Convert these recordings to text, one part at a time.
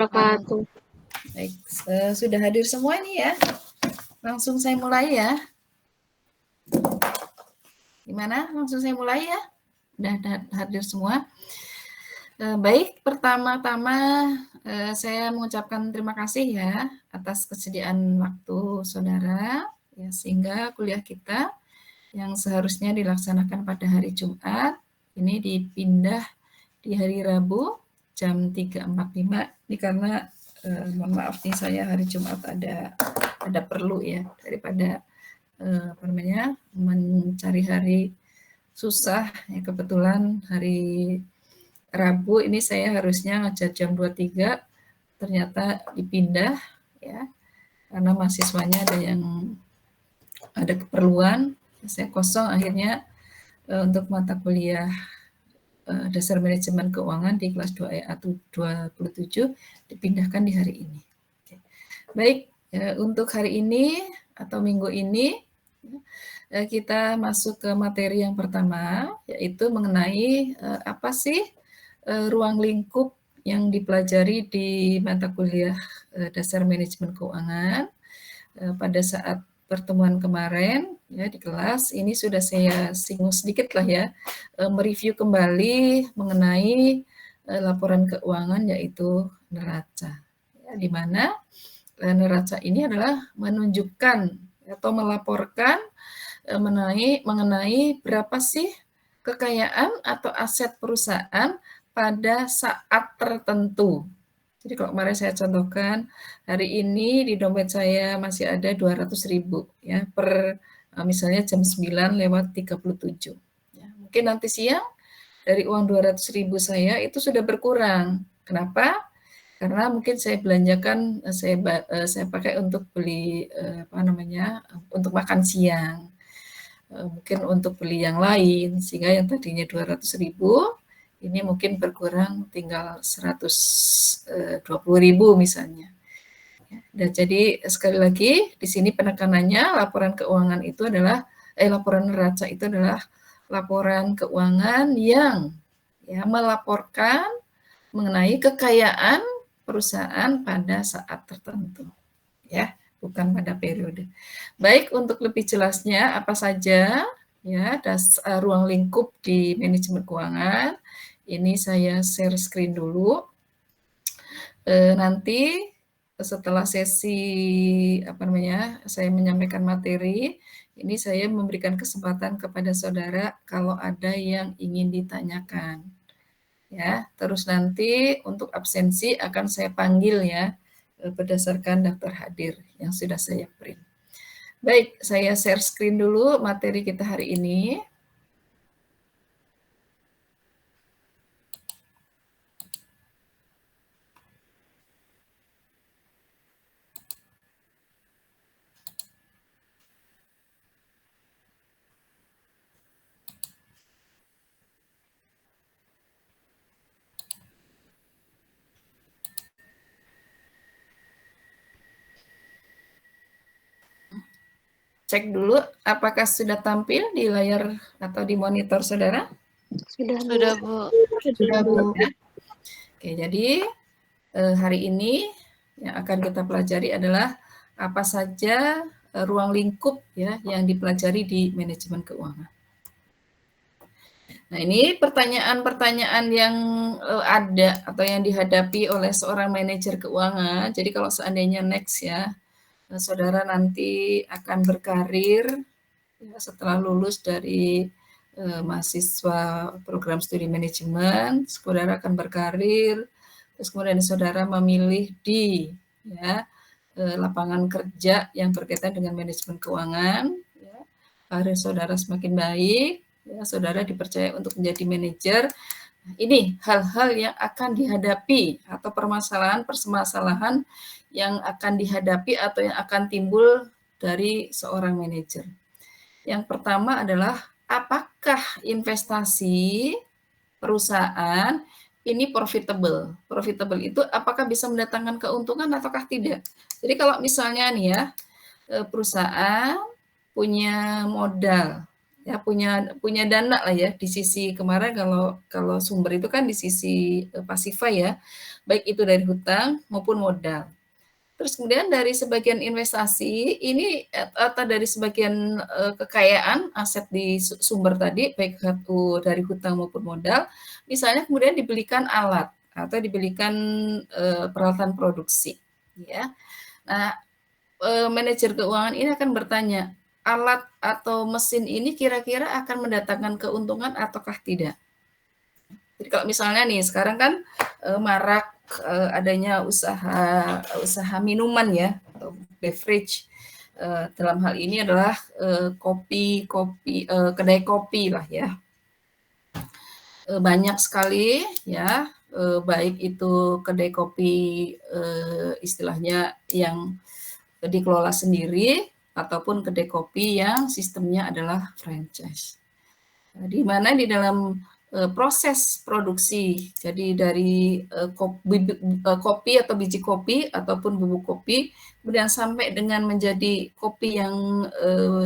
Wabarakatuh. Baik, sudah hadir semua nih ya. Langsung saya mulai ya. Gimana? Langsung saya mulai ya. Sudah hadir semua. Baik, pertama-tama saya mengucapkan terima kasih ya atas kesediaan waktu saudara, ya, sehingga kuliah kita yang seharusnya dilaksanakan pada hari Jumat, ini dipindah di hari Rabu jam 3.45. Ini karena mohon maaf nih, saya hari Jumat ada perlu ya, daripada mencari hari susah ya, kebetulan hari Rabu ini saya harusnya ngajar jam 23, ternyata dipindah ya, karena mahasiswanya ada keperluan, saya kosong akhirnya untuk mata kuliah dasar manajemen keuangan di kelas 2 27 dipindahkan di hari ini. Oke. Baik, untuk hari ini atau minggu ini kita masuk ke materi yang pertama, yaitu mengenai apa sih ruang lingkup yang dipelajari di mata kuliah dasar manajemen keuangan. Pada saat pertemuan kemarin ya di kelas ini sudah saya singgung sedikit lah ya, mereview kembali mengenai laporan keuangan yaitu neraca, ya, di mana neraca ini adalah menunjukkan atau melaporkan mengenai berapa sih kekayaan atau aset perusahaan pada saat tertentu. Jadi kalau kemarin saya contohkan, hari ini di dompet saya masih ada 200.000 ya per misalnya jam 9:37. Ya, mungkin nanti siang dari uang 200.000 saya itu sudah berkurang. Kenapa? Karena mungkin saya belanjakan, saya pakai untuk beli untuk makan siang. Mungkin untuk beli yang lain, sehingga yang tadinya 200.000 ini mungkin berkurang tinggal 120.000 misalnya. Dan jadi sekali lagi di sini penekanannya laporan keuangan itu adalah laporan neraca itu adalah laporan keuangan yang ya melaporkan mengenai kekayaan perusahaan pada saat tertentu, ya, bukan pada periode. Baik, untuk lebih jelasnya apa saja ya ruang lingkup di manajemen keuangan, ini saya share screen dulu. Nanti setelah sesi saya menyampaikan materi, ini saya memberikan kesempatan kepada saudara kalau ada yang ingin ditanyakan. Ya, terus nanti untuk absensi akan saya panggil ya berdasarkan daftar hadir yang sudah saya print. Baik, saya share screen dulu materi kita hari ini. Cek dulu apakah sudah tampil di layar atau di monitor saudara? Sudah, Bu. Sudah, Bu. Oke, jadi hari ini yang akan kita pelajari adalah apa saja ruang lingkup ya yang dipelajari di manajemen keuangan. Nah, ini pertanyaan-pertanyaan yang ada atau yang dihadapi oleh seorang manajer keuangan. Jadi kalau seandainya next ya, saudara nanti akan berkarir ya, setelah lulus dari mahasiswa program studi manajemen, saudara akan berkarir, terus kemudian saudara memilih di ya, lapangan kerja yang berkaitan dengan manajemen keuangan, ya, karir saudara semakin baik, ya, saudara dipercaya untuk menjadi manajer. Ini hal-hal yang akan dihadapi atau permasalahan yang akan dihadapi atau yang akan timbul dari seorang manajer. Yang pertama adalah apakah investasi perusahaan ini profitable? Profitable itu apakah bisa mendatangkan keuntungan ataukah tidak? Jadi kalau misalnya nih ya, perusahaan punya modal ya, punya dana lah ya di sisi kemarin kalau sumber itu kan di sisi pasifa ya, baik itu dari hutang maupun modal. Terus kemudian dari sebagian investasi ini atau dari sebagian kekayaan aset di sumber tadi, baik dari hutang maupun modal, misalnya kemudian dibelikan alat atau dibelikan peralatan produksi, ya. Nah, manajer keuangan ini akan bertanya, alat atau mesin ini kira-kira akan mendatangkan keuntungan ataukah tidak? Jadi kalau misalnya nih sekarang kan marak adanya usaha minuman ya, atau beverage. Dalam hal ini adalah kedai kopi lah ya. Banyak sekali ya, baik itu kedai kopi istilahnya yang dikelola sendiri ataupun kedai kopi yang sistemnya adalah franchise. Di mana di dalam proses produksi, jadi dari kopi atau biji kopi ataupun bubuk kopi, kemudian sampai dengan menjadi kopi yang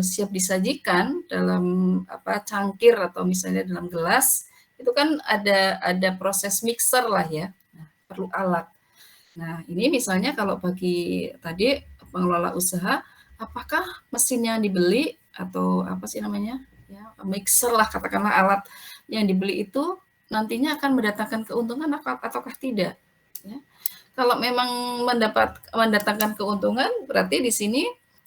siap disajikan dalam cangkir atau misalnya dalam gelas, itu kan ada proses mixer lah ya, nah, perlu alat. Nah, ini misalnya kalau bagi tadi pengelola usaha, apakah mesin yang dibeli atau apa sih namanya, ya, mixer lah katakanlah alat yang dibeli itu nantinya akan mendatangkan keuntungan ataukah tidak? Ya. Kalau memang mendatangkan keuntungan, berarti di sini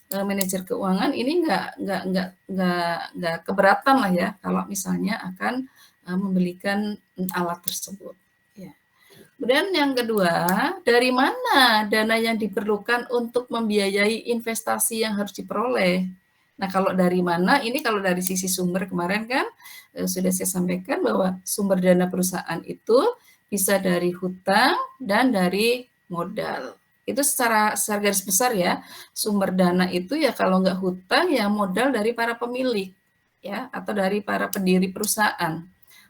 manajer keuangan ini nggak keberatan lah ya kalau misalnya akan membelikan alat tersebut. Ya. Kemudian yang kedua, dari mana dana yang diperlukan untuk membiayai investasi yang harus diperoleh? Nah, kalau dari mana? Ini kalau dari sisi sumber kemarin kan sudah saya sampaikan bahwa sumber dana perusahaan itu bisa dari hutang dan dari modal. Itu secara garis besar ya, sumber dana itu ya kalau nggak hutang ya modal dari para pemilik ya atau dari para pendiri perusahaan.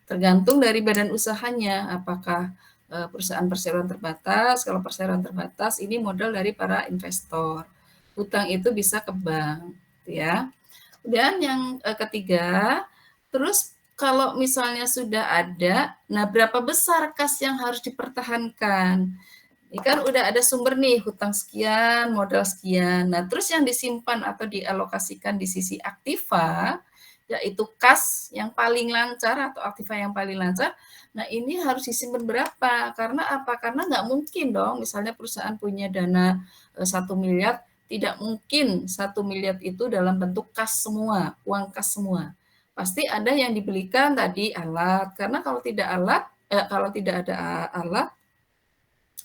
Tergantung dari badan usahanya, apakah perusahaan perseroan terbatas. Kalau perseroan terbatas ini modal dari para investor. Hutang itu bisa ke bank, ya. Kemudian yang ketiga, terus kalau misalnya sudah ada, nah berapa besar kas yang harus dipertahankan? Ini kan udah ada sumber nih, hutang sekian, modal sekian. Nah, terus yang disimpan atau dialokasikan di sisi aktiva, yaitu kas yang paling lancar atau aktiva yang paling lancar. Nah, ini harus disimpan berapa? Karena apa? Karena nggak mungkin dong, misalnya perusahaan punya dana 1 miliar, tidak mungkin 1 miliar itu dalam bentuk kas semua, uang kas semua. Pasti ada yang dibelikan tadi alat, karena kalau tidak ada alat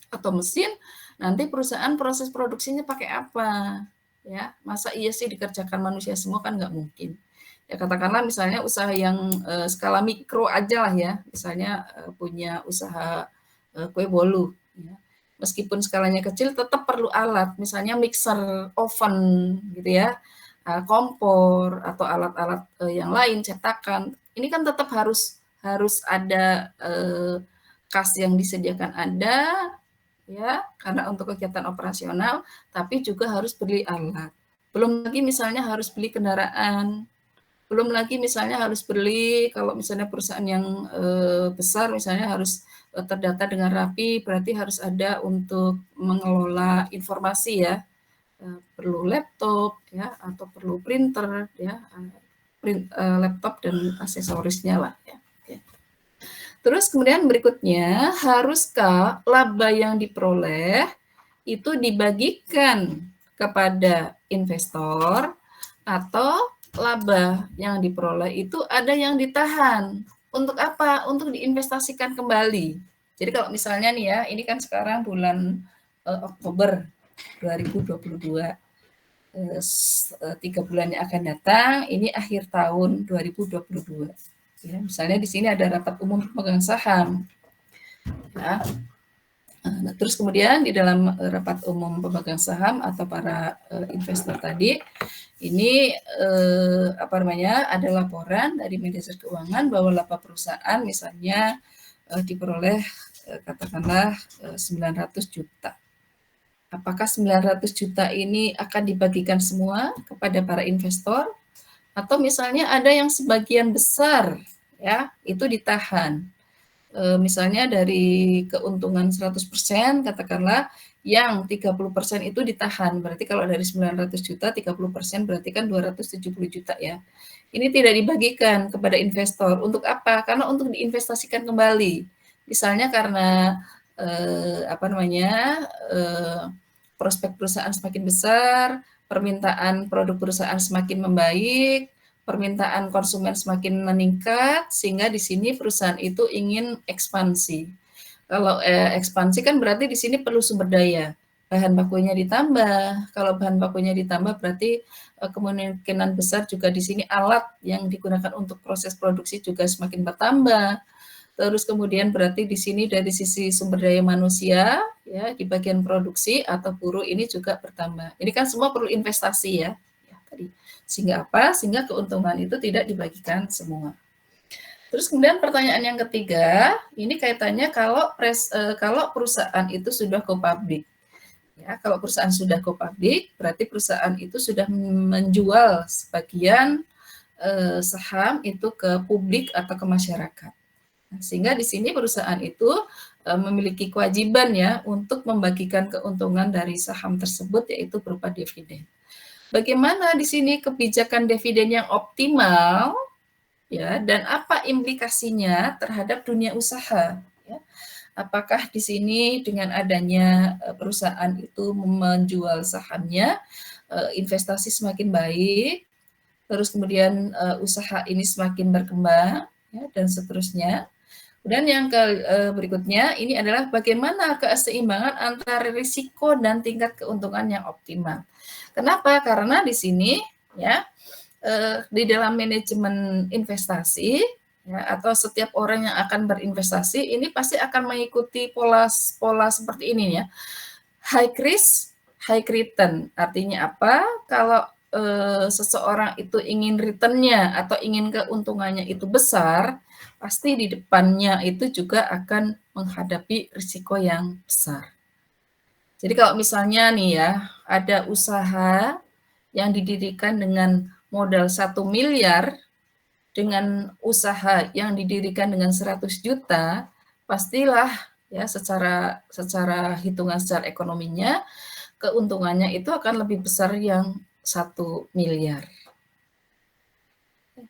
atau mesin, nanti perusahaan proses produksinya pakai apa? Ya, masa iya sih dikerjakan manusia semua kan nggak mungkin. Ya katakanlah misalnya usaha yang skala mikro aja lah ya, misalnya punya usaha kue bolu. Ya. Meskipun skalanya kecil, tetap perlu alat, misalnya mixer, oven, gitu ya, kompor atau alat-alat yang lain, cetakan. Ini kan tetap harus ada kas yang disediakan ada, ya, karena untuk kegiatan operasional, tapi juga harus beli alat. Belum lagi misalnya harus beli kendaraan, belum lagi misalnya harus beli kalau misalnya perusahaan yang besar misalnya harus terdata dengan rapi, berarti harus ada untuk mengelola informasi ya, perlu laptop ya atau perlu printer ya, laptop dan aksesorisnya lah ya. Terus kemudian berikutnya, haruskah laba yang diperoleh itu dibagikan kepada investor atau laba yang diperoleh itu ada yang ditahan? Untuk apa? Untuk diinvestasikan kembali. Jadi kalau misalnya nih ya, ini kan sekarang bulan Oktober 2022. 3 bulan yang akan datang, ini akhir tahun 2022. Ya, misalnya di sini ada rapat umum pemegang saham. Ya. Nah, terus kemudian di dalam rapat umum pemegang saham atau para investor tadi, ini ada laporan dari manajer keuangan bahwa laba perusahaan misalnya diperoleh katakanlah 900 juta. Apakah 900 juta ini akan dibagikan semua kepada para investor Atau misalnya ada yang sebagian besar ya itu ditahan. Misalnya dari keuntungan 100% katakanlah yang 30% itu ditahan. Berarti kalau dari 900 juta 30% berarti kan 270 juta ya. Ini tidak dibagikan kepada investor. Untuk apa? Karena untuk diinvestasikan kembali. Misalnya karena prospek perusahaan semakin besar, permintaan produk perusahaan semakin membaik, permintaan konsumen semakin meningkat, sehingga di sini perusahaan itu ingin ekspansi. Kalau ekspansi kan berarti di sini perlu sumber daya, bahan bakunya ditambah. Kalau bahan bakunya ditambah berarti kemungkinan besar juga di sini alat yang digunakan untuk proses produksi juga semakin bertambah. Terus kemudian berarti di sini dari sisi sumber daya manusia ya di bagian produksi atau buruh ini juga bertambah. Ini kan semua perlu investasi ya. Tadi. Sehingga apa? Sehingga keuntungan itu tidak dibagikan semua. Terus kemudian pertanyaan yang ketiga, ini kaitannya kalau perusahaan itu sudah go public. Ya, kalau perusahaan sudah go public, berarti perusahaan itu sudah menjual sebagian saham itu ke publik atau ke masyarakat. Sehingga di sini perusahaan itu memiliki kewajiban ya untuk membagikan keuntungan dari saham tersebut yaitu berupa dividen. Bagaimana di sini kebijakan dividen yang optimal ya dan apa implikasinya terhadap dunia usaha ya. Apakah di sini dengan adanya perusahaan itu menjual sahamnya investasi semakin baik, terus kemudian usaha ini semakin berkembang ya, dan seterusnya. Dan yang berikutnya ini adalah bagaimana keseimbangan antara risiko dan tingkat keuntungan yang optimal. Kenapa? Karena di sini ya di dalam manajemen investasi ya, atau setiap orang yang akan berinvestasi ini pasti akan mengikuti pola seperti ini ya. High risk, high return. Artinya apa? Kalau seseorang itu ingin return-nya atau ingin keuntungannya itu besar, pasti di depannya itu juga akan menghadapi risiko yang besar. Jadi kalau misalnya nih ya, ada usaha yang didirikan dengan modal 1 miliar, dengan usaha yang didirikan dengan 100 juta, pastilah ya secara hitungan secara ekonominya, keuntungannya itu akan lebih besar yang 1 miliar.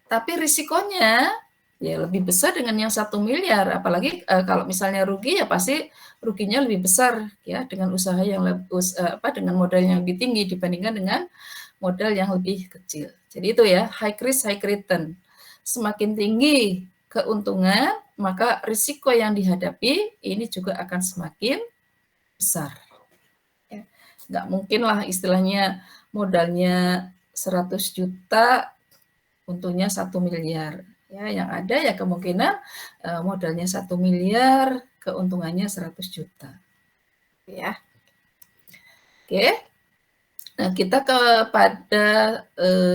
Tapi risikonya ya lebih besar dengan yang 1 miliar, apalagi kalau misalnya rugi ya pasti ruginya lebih besar ya dengan usaha yang dengan modal yang lebih tinggi dibandingkan dengan modal yang lebih kecil. Jadi itu ya, high risk, high return. Semakin tinggi keuntungan, maka risiko yang dihadapi ini juga akan semakin besar. Ya. Nggak mungkin lah istilahnya modalnya 100 juta, untungnya 1 miliar. Ya, yang ada ya kemungkinan modalnya 1 miliar, keuntungannya 100 juta. Ya. Oke. Nah, kita kepada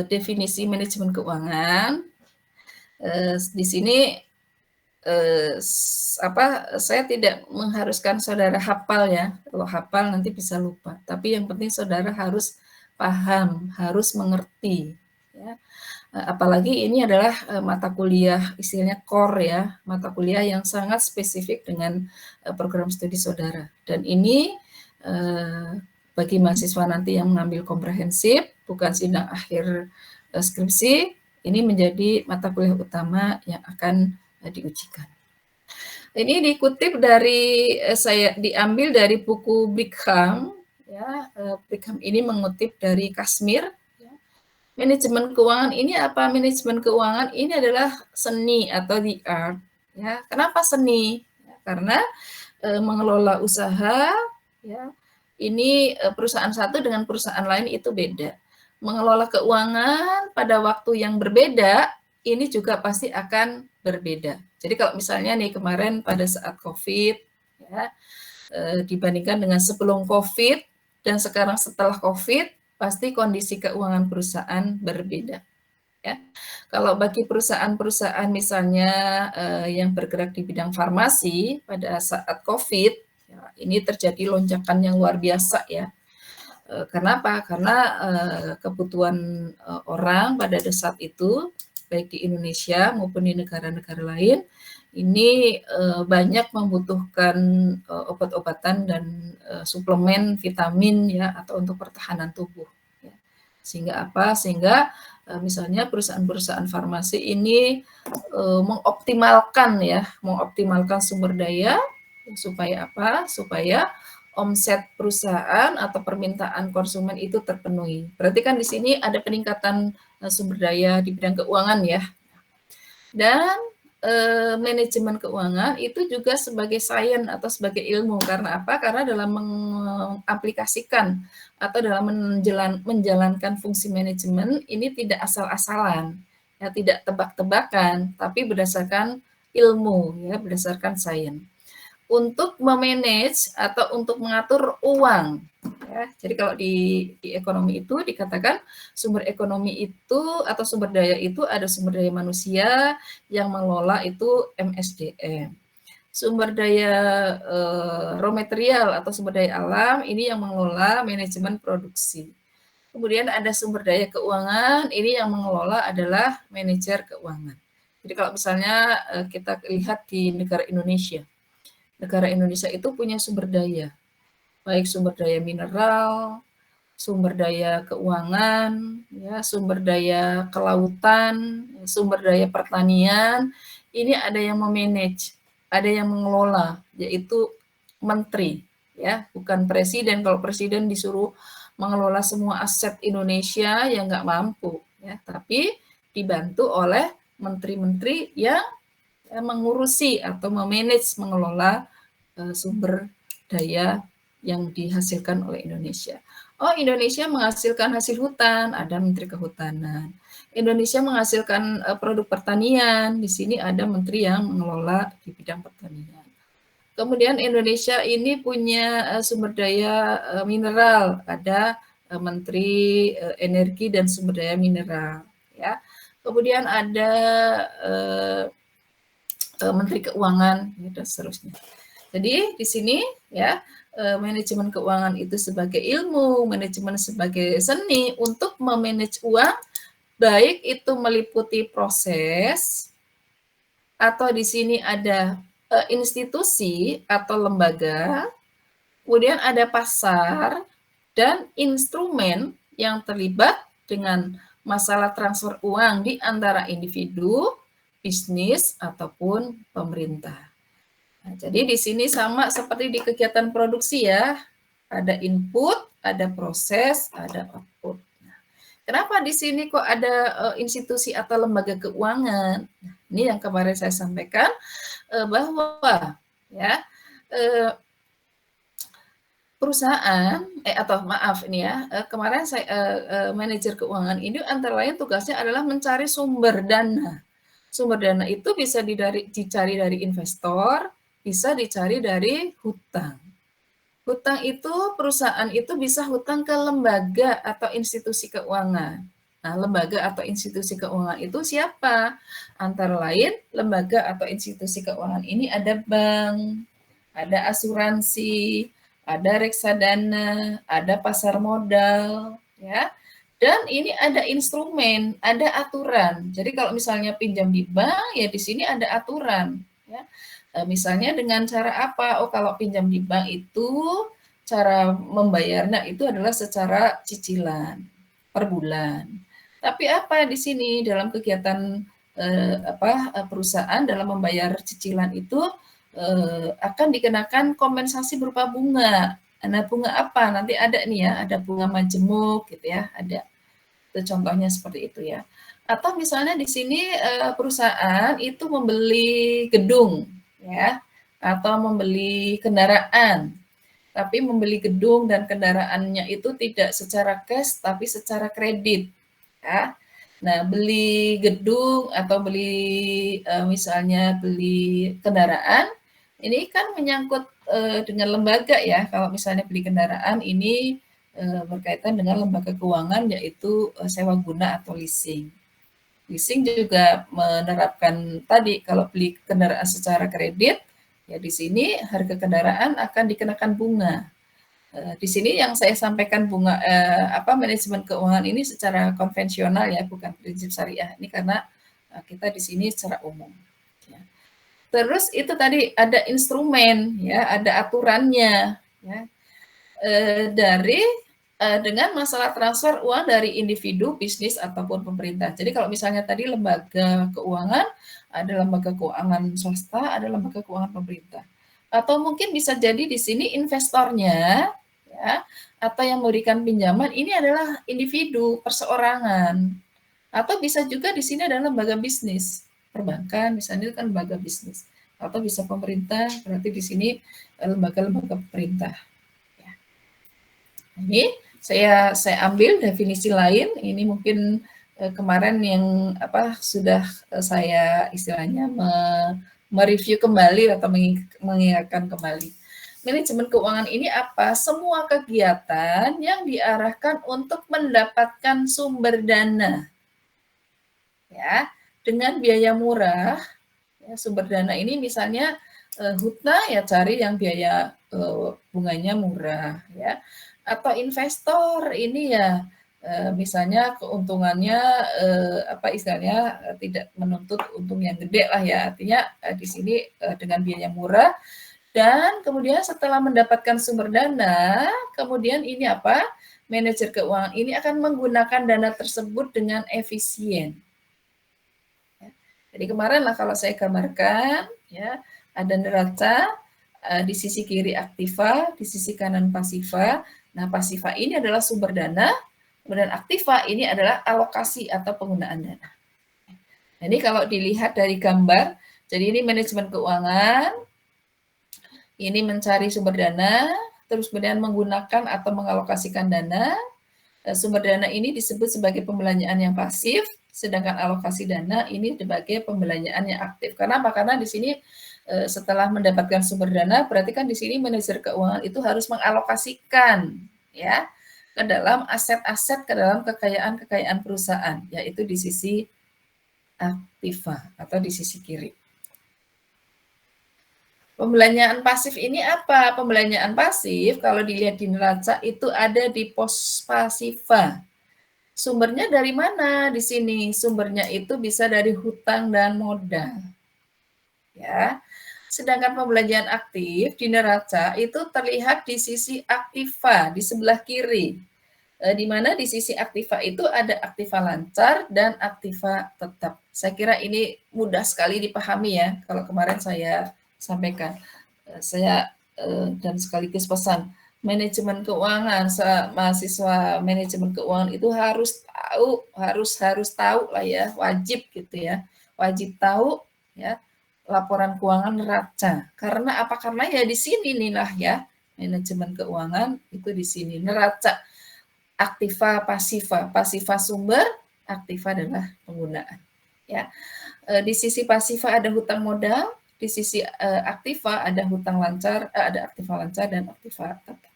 definisi manajemen keuangan. Di sini saya tidak mengharuskan saudara hafal ya. Kalau hafal nanti bisa lupa. Tapi yang penting saudara harus paham, harus mengerti. Ya. Apalagi ini adalah mata kuliah istilahnya core ya, mata kuliah yang sangat spesifik dengan program studi saudara. Dan ini bagi mahasiswa nanti yang mengambil komprehensif, bukan sidang akhir skripsi, ini menjadi mata kuliah utama yang akan diujikan. Ini dikutip dari saya diambil dari buku Brigham ya. Brigham ini mengutip dari Kashmir. Ya. Manajemen keuangan ini apa? Manajemen keuangan ini adalah seni atau the art. Ya. Kenapa seni? Ya, karena mengelola usaha ya. Ini perusahaan satu dengan perusahaan lain itu beda. Mengelola keuangan pada waktu yang berbeda ini juga pasti akan berbeda. Jadi kalau misalnya nih kemarin pada saat COVID, ya, dibandingkan dengan sebelum COVID dan sekarang setelah COVID, pasti kondisi keuangan perusahaan berbeda. Ya. Kalau bagi perusahaan-perusahaan misalnya yang bergerak di bidang farmasi pada saat COVID, ya, ini terjadi lonjakan yang luar biasa ya. Kenapa? Karena kebutuhan orang pada saat itu, baik di Indonesia maupun di negara-negara lain, ini banyak membutuhkan obat-obatan dan suplemen vitamin ya, atau untuk pertahanan tubuh. Ya. Sehingga apa? Sehingga misalnya perusahaan-perusahaan farmasi ini mengoptimalkan sumber daya supaya apa? Supaya omset perusahaan atau permintaan konsumen itu terpenuhi. Berarti kan di sini ada peningkatan sumber daya di bidang keuangan ya. Dan manajemen keuangan itu juga sebagai sains atau sebagai ilmu. Karena apa? Karena dalam mengaplikasikan atau dalam menjalankan fungsi manajemen ini tidak asal-asalan, ya, tidak tebak-tebakan, tapi berdasarkan ilmu, ya, berdasarkan sains. Untuk memanage atau untuk mengatur uang. Ya. Jadi kalau di ekonomi itu dikatakan sumber ekonomi itu atau sumber daya itu ada sumber daya manusia yang mengelola itu MSDM. Sumber daya raw material atau sumber daya alam ini yang mengelola manajemen produksi. Kemudian ada sumber daya keuangan, ini yang mengelola adalah manajer keuangan. Jadi kalau misalnya kita lihat di negara Indonesia, negara Indonesia itu punya sumber daya, baik sumber daya mineral, sumber daya keuangan, ya, sumber daya kelautan, sumber daya pertanian. Ini ada yang memanage, ada yang mengelola, yaitu menteri, ya, bukan presiden. Kalau presiden disuruh mengelola semua aset Indonesia, ya nggak mampu, ya. Tapi dibantu oleh menteri-menteri yang mengurusi atau memanage, mengelola sumber daya yang dihasilkan oleh Indonesia. Oh, Indonesia menghasilkan hasil hutan, ada Menteri Kehutanan. Indonesia menghasilkan produk pertanian, di sini ada menteri yang mengelola di bidang pertanian. Kemudian Indonesia ini punya sumber daya mineral, ada Menteri Energi dan Sumber Daya Mineral, ya. Kemudian ada Menteri Keuangan dan seterusnya. Jadi di sini ya manajemen keuangan itu sebagai ilmu, manajemen sebagai seni untuk memanage uang, baik itu meliputi proses atau di sini ada institusi atau lembaga, kemudian ada pasar dan instrumen yang terlibat dengan masalah transfer uang di antara individu, bisnis ataupun pemerintah. Nah, jadi di sini sama seperti di kegiatan produksi ya, ada input, ada proses, ada output. Nah, kenapa di sini kok ada institusi atau lembaga keuangan? Nah, ini yang kemarin saya sampaikan bahwa ya perusahaan atau maaf ini ya kemarin saya manajer keuangan ini antara lain tugasnya adalah mencari sumber dana. Sumber dana itu bisa dicari dari investor, bisa dicari dari hutang. Hutang itu perusahaan itu bisa hutang ke lembaga atau institusi keuangan. Nah, lembaga atau institusi keuangan itu siapa? Antara lain, lembaga atau institusi keuangan ini ada bank, ada asuransi, ada reksadana, ada pasar modal, ya. Dan ini ada instrumen, ada aturan. Jadi kalau misalnya pinjam di bank, ya di sini ada aturan. Ya. Misalnya dengan cara apa? Oh, kalau pinjam di bank itu cara membayarnya itu adalah secara cicilan per bulan. Tapi apa di sini dalam kegiatan perusahaan dalam membayar cicilan itu akan dikenakan kompensasi berupa bunga. Nah, bunga apa? Nanti ada nih ya, ada bunga majemuk gitu ya, ada. Itu contohnya seperti itu ya. Atau misalnya di sini perusahaan itu membeli gedung ya, atau membeli kendaraan. Tapi membeli gedung dan kendaraannya itu tidak secara cash tapi secara kredit ya. Nah, beli gedung atau beli misalnya beli kendaraan ini kan menyangkut dengan lembaga ya. Kalau misalnya beli kendaraan ini berkaitan dengan lembaga keuangan yaitu sewa guna atau leasing. Leasing juga menerapkan tadi kalau beli kendaraan secara kredit ya di sini harga kendaraan akan dikenakan bunga. Di sini yang saya sampaikan manajemen keuangan ini secara konvensional ya, bukan prinsip syariah. Ini karena kita di sini secara umum. Ya. Terus itu tadi ada instrumen, ya, ada aturannya, ya, dengan masalah transfer uang dari individu, bisnis ataupun pemerintah. Jadi kalau misalnya tadi lembaga keuangan, ada lembaga keuangan swasta, ada lembaga keuangan pemerintah. Atau mungkin bisa jadi di sini investornya, ya, atau yang memberikan pinjaman ini adalah individu, perseorangan. Atau bisa juga di sini adalah lembaga bisnis, perbankan, misalnya itu kan lembaga bisnis. Atau bisa pemerintah, berarti di sini lembaga-lembaga pemerintah. Ya. Ini saya ambil definisi lain, ini mungkin kemarin yang sudah saya istilahnya mereview kembali atau mengingatkan kembali. Manajemen keuangan ini apa? Semua kegiatan yang diarahkan untuk mendapatkan sumber dana, ya, dengan biaya murah. Ya, sumber dana ini misalnya hutang, ya cari yang biaya bunganya murah, ya. Atau investor ini ya misalnya keuntungannya tidak menuntut untung yang gede lah ya, artinya di sini dengan biaya murah. Dan kemudian setelah mendapatkan sumber dana, kemudian ini manajer keuangan ini akan menggunakan dana tersebut dengan efisien. Jadi kemarin lah kalau saya gambarkan, ya, ada neraca, di sisi kiri aktiva, di sisi kanan pasiva. Nah, pasiva ini adalah sumber dana, kemudian aktiva ini adalah alokasi atau penggunaan dana. Nah, ini kalau dilihat dari gambar, jadi ini manajemen keuangan, ini mencari sumber dana, terus kemudian menggunakan atau mengalokasikan dana. Sumber dana ini disebut sebagai pembelanjaan yang pasif, sedangkan alokasi dana ini sebagai pembelanjaan yang aktif. Kenapa? Karena di sini setelah mendapatkan sumber dana, berarti kan di sini manajer keuangan itu harus mengalokasikan, ya, ke dalam aset-aset, ke dalam kekayaan perusahaan, yaitu di sisi aktiva atau di sisi kiri. Pembelanjaan pasif ini apa? Pembelanjaan pasif kalau dilihat di neraca itu ada di pos pasiva. Sumbernya dari mana di sini? Sumbernya itu bisa dari hutang dan modal. Ya. Sedangkan pembelanjaan aktif di neraca itu terlihat di sisi aktiva di sebelah kiri. Di mana di sisi aktiva itu ada aktiva lancar dan aktiva tetap. Saya kira ini mudah sekali dipahami ya, kalau kemarin saya sampaikan. Saya dan sekaligus pesan, manajemen keuangan, mahasiswa manajemen keuangan itu harus tahu lah ya, wajib gitu ya. Wajib tahu ya laporan keuangan neraca. Karena apa? Karena ya di sini inilah ya, manajemen keuangan itu di sini neraca. Aktiva, pasiva sumber, aktiva adalah penggunaan. Ya, di sisi pasiva ada hutang modal, di sisi aktiva ada hutang lancar, ada aktiva lancar dan aktiva tetap.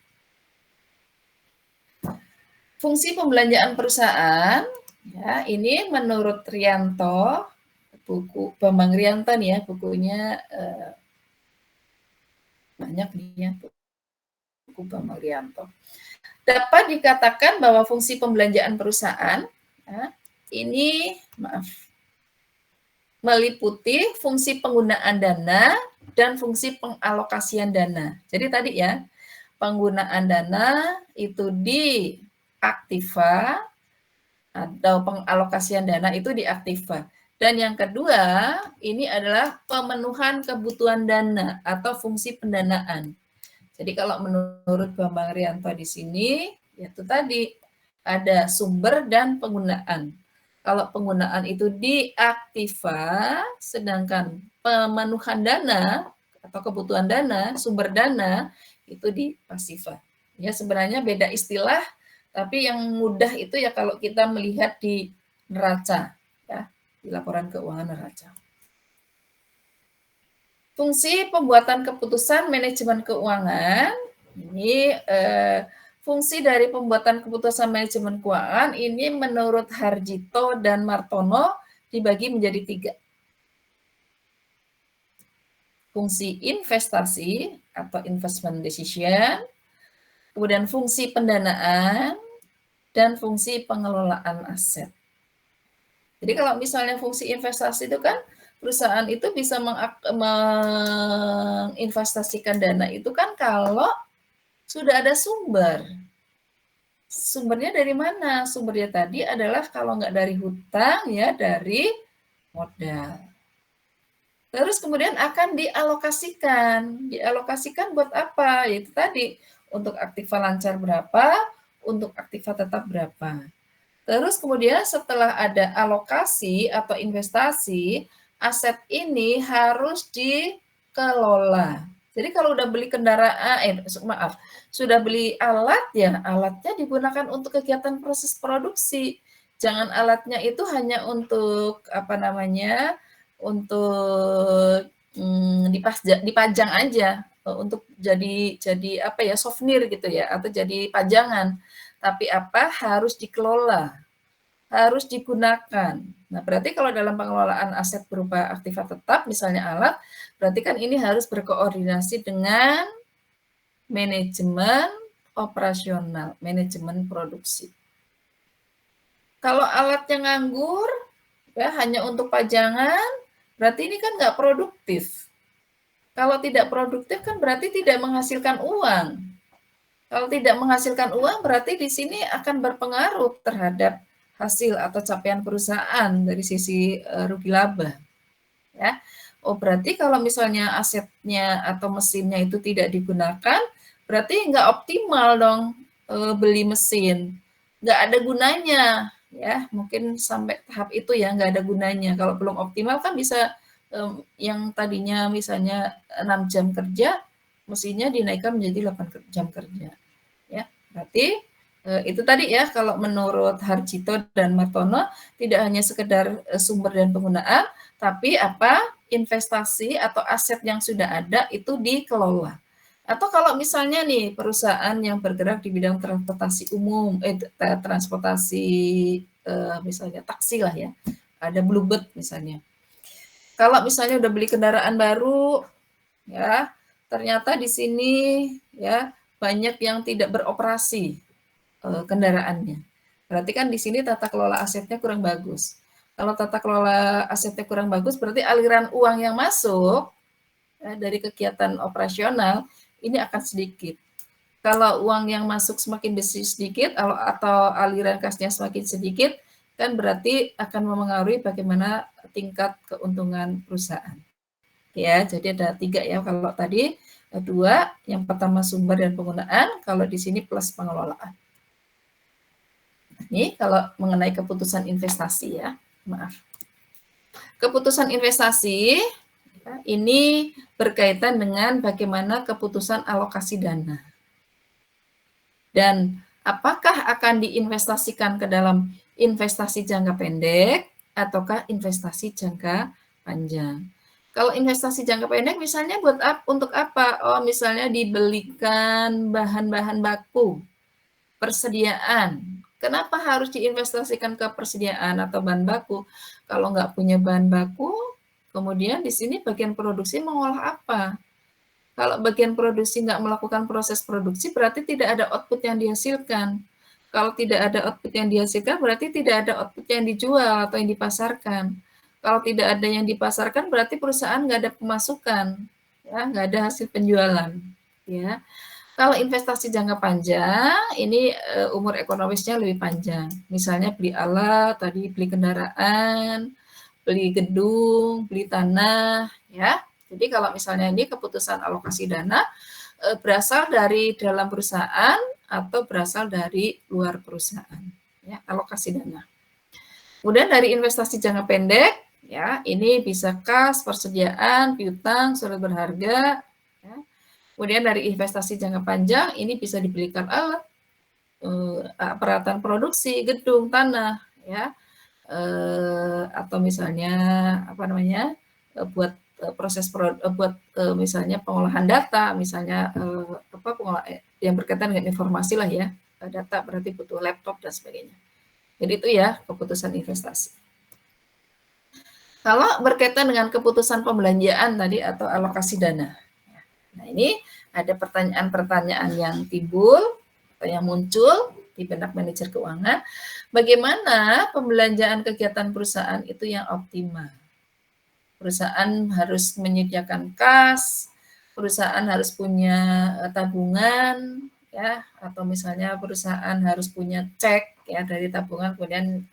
Fungsi pembelanjaan perusahaan, ya, ini menurut Rianto, buku Bambang Rianto nih ya, bukunya banyak nih ya, buku Bambang Rianto. Dapat dikatakan bahwa fungsi pembelanjaan perusahaan ya, ini meliputi fungsi penggunaan dana dan fungsi pengalokasian dana. Jadi tadi ya, penggunaan dana itu di aktiva atau pengalokasian dana itu di aktiva. Dan yang kedua, ini adalah pemenuhan kebutuhan dana atau fungsi pendanaan. Jadi kalau menurut Bambang Rianto di sini, yaitu tadi ada sumber dan penggunaan. Kalau penggunaan itu di aktiva, sedangkan pemenuhan dana atau kebutuhan dana, sumber dana itu di pasiva. Ya sebenarnya beda istilah, tapi yang mudah itu ya kalau kita melihat di neraca, ya di laporan keuangan neraca. Fungsi pembuatan keputusan manajemen keuangan, ini fungsi dari pembuatan keputusan manajemen keuangan ini menurut Harjito dan Martono dibagi menjadi 3. Fungsi investasi atau investment decision, kemudian fungsi pendanaan, dan fungsi pengelolaan aset. Jadi kalau misalnya fungsi investasi itu kan perusahaan itu bisa menginvestasikan dana itu kan kalau sudah ada sumber. Sumbernya dari mana? Sumbernya tadi adalah kalau nggak dari hutang ya dari modal. Terus kemudian akan dialokasikan. Dialokasikan buat apa? Yaitu tadi untuk aktiva lancar berapa, untuk aktiva tetap berapa. Terus kemudian setelah ada alokasi atau investasi, aset ini harus dikelola. Jadi kalau udah beli kendaraan, sudah beli alat ya, alatnya digunakan untuk kegiatan proses produksi. Jangan alatnya itu hanya untuk untuk dipajang aja, untuk jadi souvenir gitu ya, atau jadi pajangan. Tapi harus dikelola, harus digunakan. Nah, berarti kalau dalam pengelolaan aset berupa aktiva tetap, misalnya alat, berarti kan ini harus berkoordinasi dengan manajemen operasional, manajemen produksi. Kalau alatnya nganggur, ya hanya untuk pajangan, berarti ini kan nggak produktif. Kalau tidak produktif kan berarti tidak menghasilkan uang. Kalau tidak menghasilkan uang, berarti di sini akan berpengaruh terhadap hasil atau capaian perusahaan dari sisi rugi laba. Ya. Oh, berarti kalau misalnya asetnya atau mesinnya itu tidak digunakan, berarti nggak optimal dong beli mesin. Nggak ada gunanya. Ya, mungkin sampai tahap itu ya nggak ada gunanya. Kalau belum optimal kan bisa yang tadinya misalnya 6 jam kerja, mesinnya dinaikkan menjadi 8 jam kerja. Ya, berarti itu tadi ya kalau menurut Harjito dan Martono tidak hanya sekedar sumber dan penggunaan, tapi investasi atau aset yang sudah ada itu dikelola. Atau kalau misalnya nih perusahaan yang bergerak di bidang transportasi umum, transportasi misalnya taksi lah ya, ada Bluebird misalnya. Kalau misalnya udah beli kendaraan baru, ya ternyata di sini ya banyak yang tidak beroperasi kendaraannya. Berarti kan di sini tata kelola asetnya kurang bagus. Kalau tata kelola asetnya kurang bagus, berarti aliran uang yang masuk dari kegiatan operasional ini akan sedikit. Kalau uang yang masuk semakin sedikit atau aliran kasnya semakin sedikit, kan berarti akan mempengaruhi bagaimana tingkat keuntungan perusahaan. Ya, jadi ada 3 ya. Kalau tadi 2, yang pertama sumber dan penggunaan, kalau di sini plus pengelolaan. Ini kalau mengenai keputusan investasi ya, maaf. Keputusan investasi ya, ini berkaitan dengan bagaimana keputusan alokasi dana. Dan apakah akan diinvestasikan ke dalam investasi jangka pendek ataukah investasi jangka panjang. Kalau investasi jangka pendek misalnya untuk apa? Oh, misalnya dibelikan bahan-bahan baku, persediaan. Kenapa harus diinvestasikan ke persediaan atau bahan baku? Kalau nggak punya bahan baku, kemudian di sini bagian produksi mengolah apa? Kalau bagian produksi nggak melakukan proses produksi, berarti tidak ada output yang dihasilkan. Kalau tidak ada output yang dihasilkan, berarti tidak ada output yang dijual atau yang dipasarkan. Kalau tidak ada yang dipasarkan, berarti perusahaan nggak ada pemasukan, ya, nggak ada hasil penjualan. Ya. Kalau investasi jangka panjang, ini umur ekonomisnya lebih panjang. Misalnya beli alat, tadi beli kendaraan, beli gedung, beli tanah, ya. Jadi kalau misalnya ini keputusan alokasi dana berasal dari dalam perusahaan atau berasal dari luar perusahaan, ya, alokasi dana. Kemudian dari investasi jangka pendek, ya, ini bisa kas, persediaan, piutang, surat berharga, ya. Kemudian dari investasi jangka panjang, ini bisa dibelikan alat, peralatan produksi, gedung, tanah, ya, atau misalnya buat proses misalnya pengolahan data, misalnya yang berkaitan dengan informasi lah ya, data berarti butuh laptop dan sebagainya. Jadi itu ya keputusan investasi. Kalau berkaitan dengan keputusan pembelanjaan tadi atau alokasi dana, nah ini ada pertanyaan-pertanyaan yang timbul. yang muncul di benak manajer keuangan, bagaimana pembelanjaan kegiatan perusahaan itu yang optimal. Perusahaan harus menyediakan kas, perusahaan harus punya tabungan, ya, atau misalnya perusahaan harus punya cek ya dari tabungan kemudian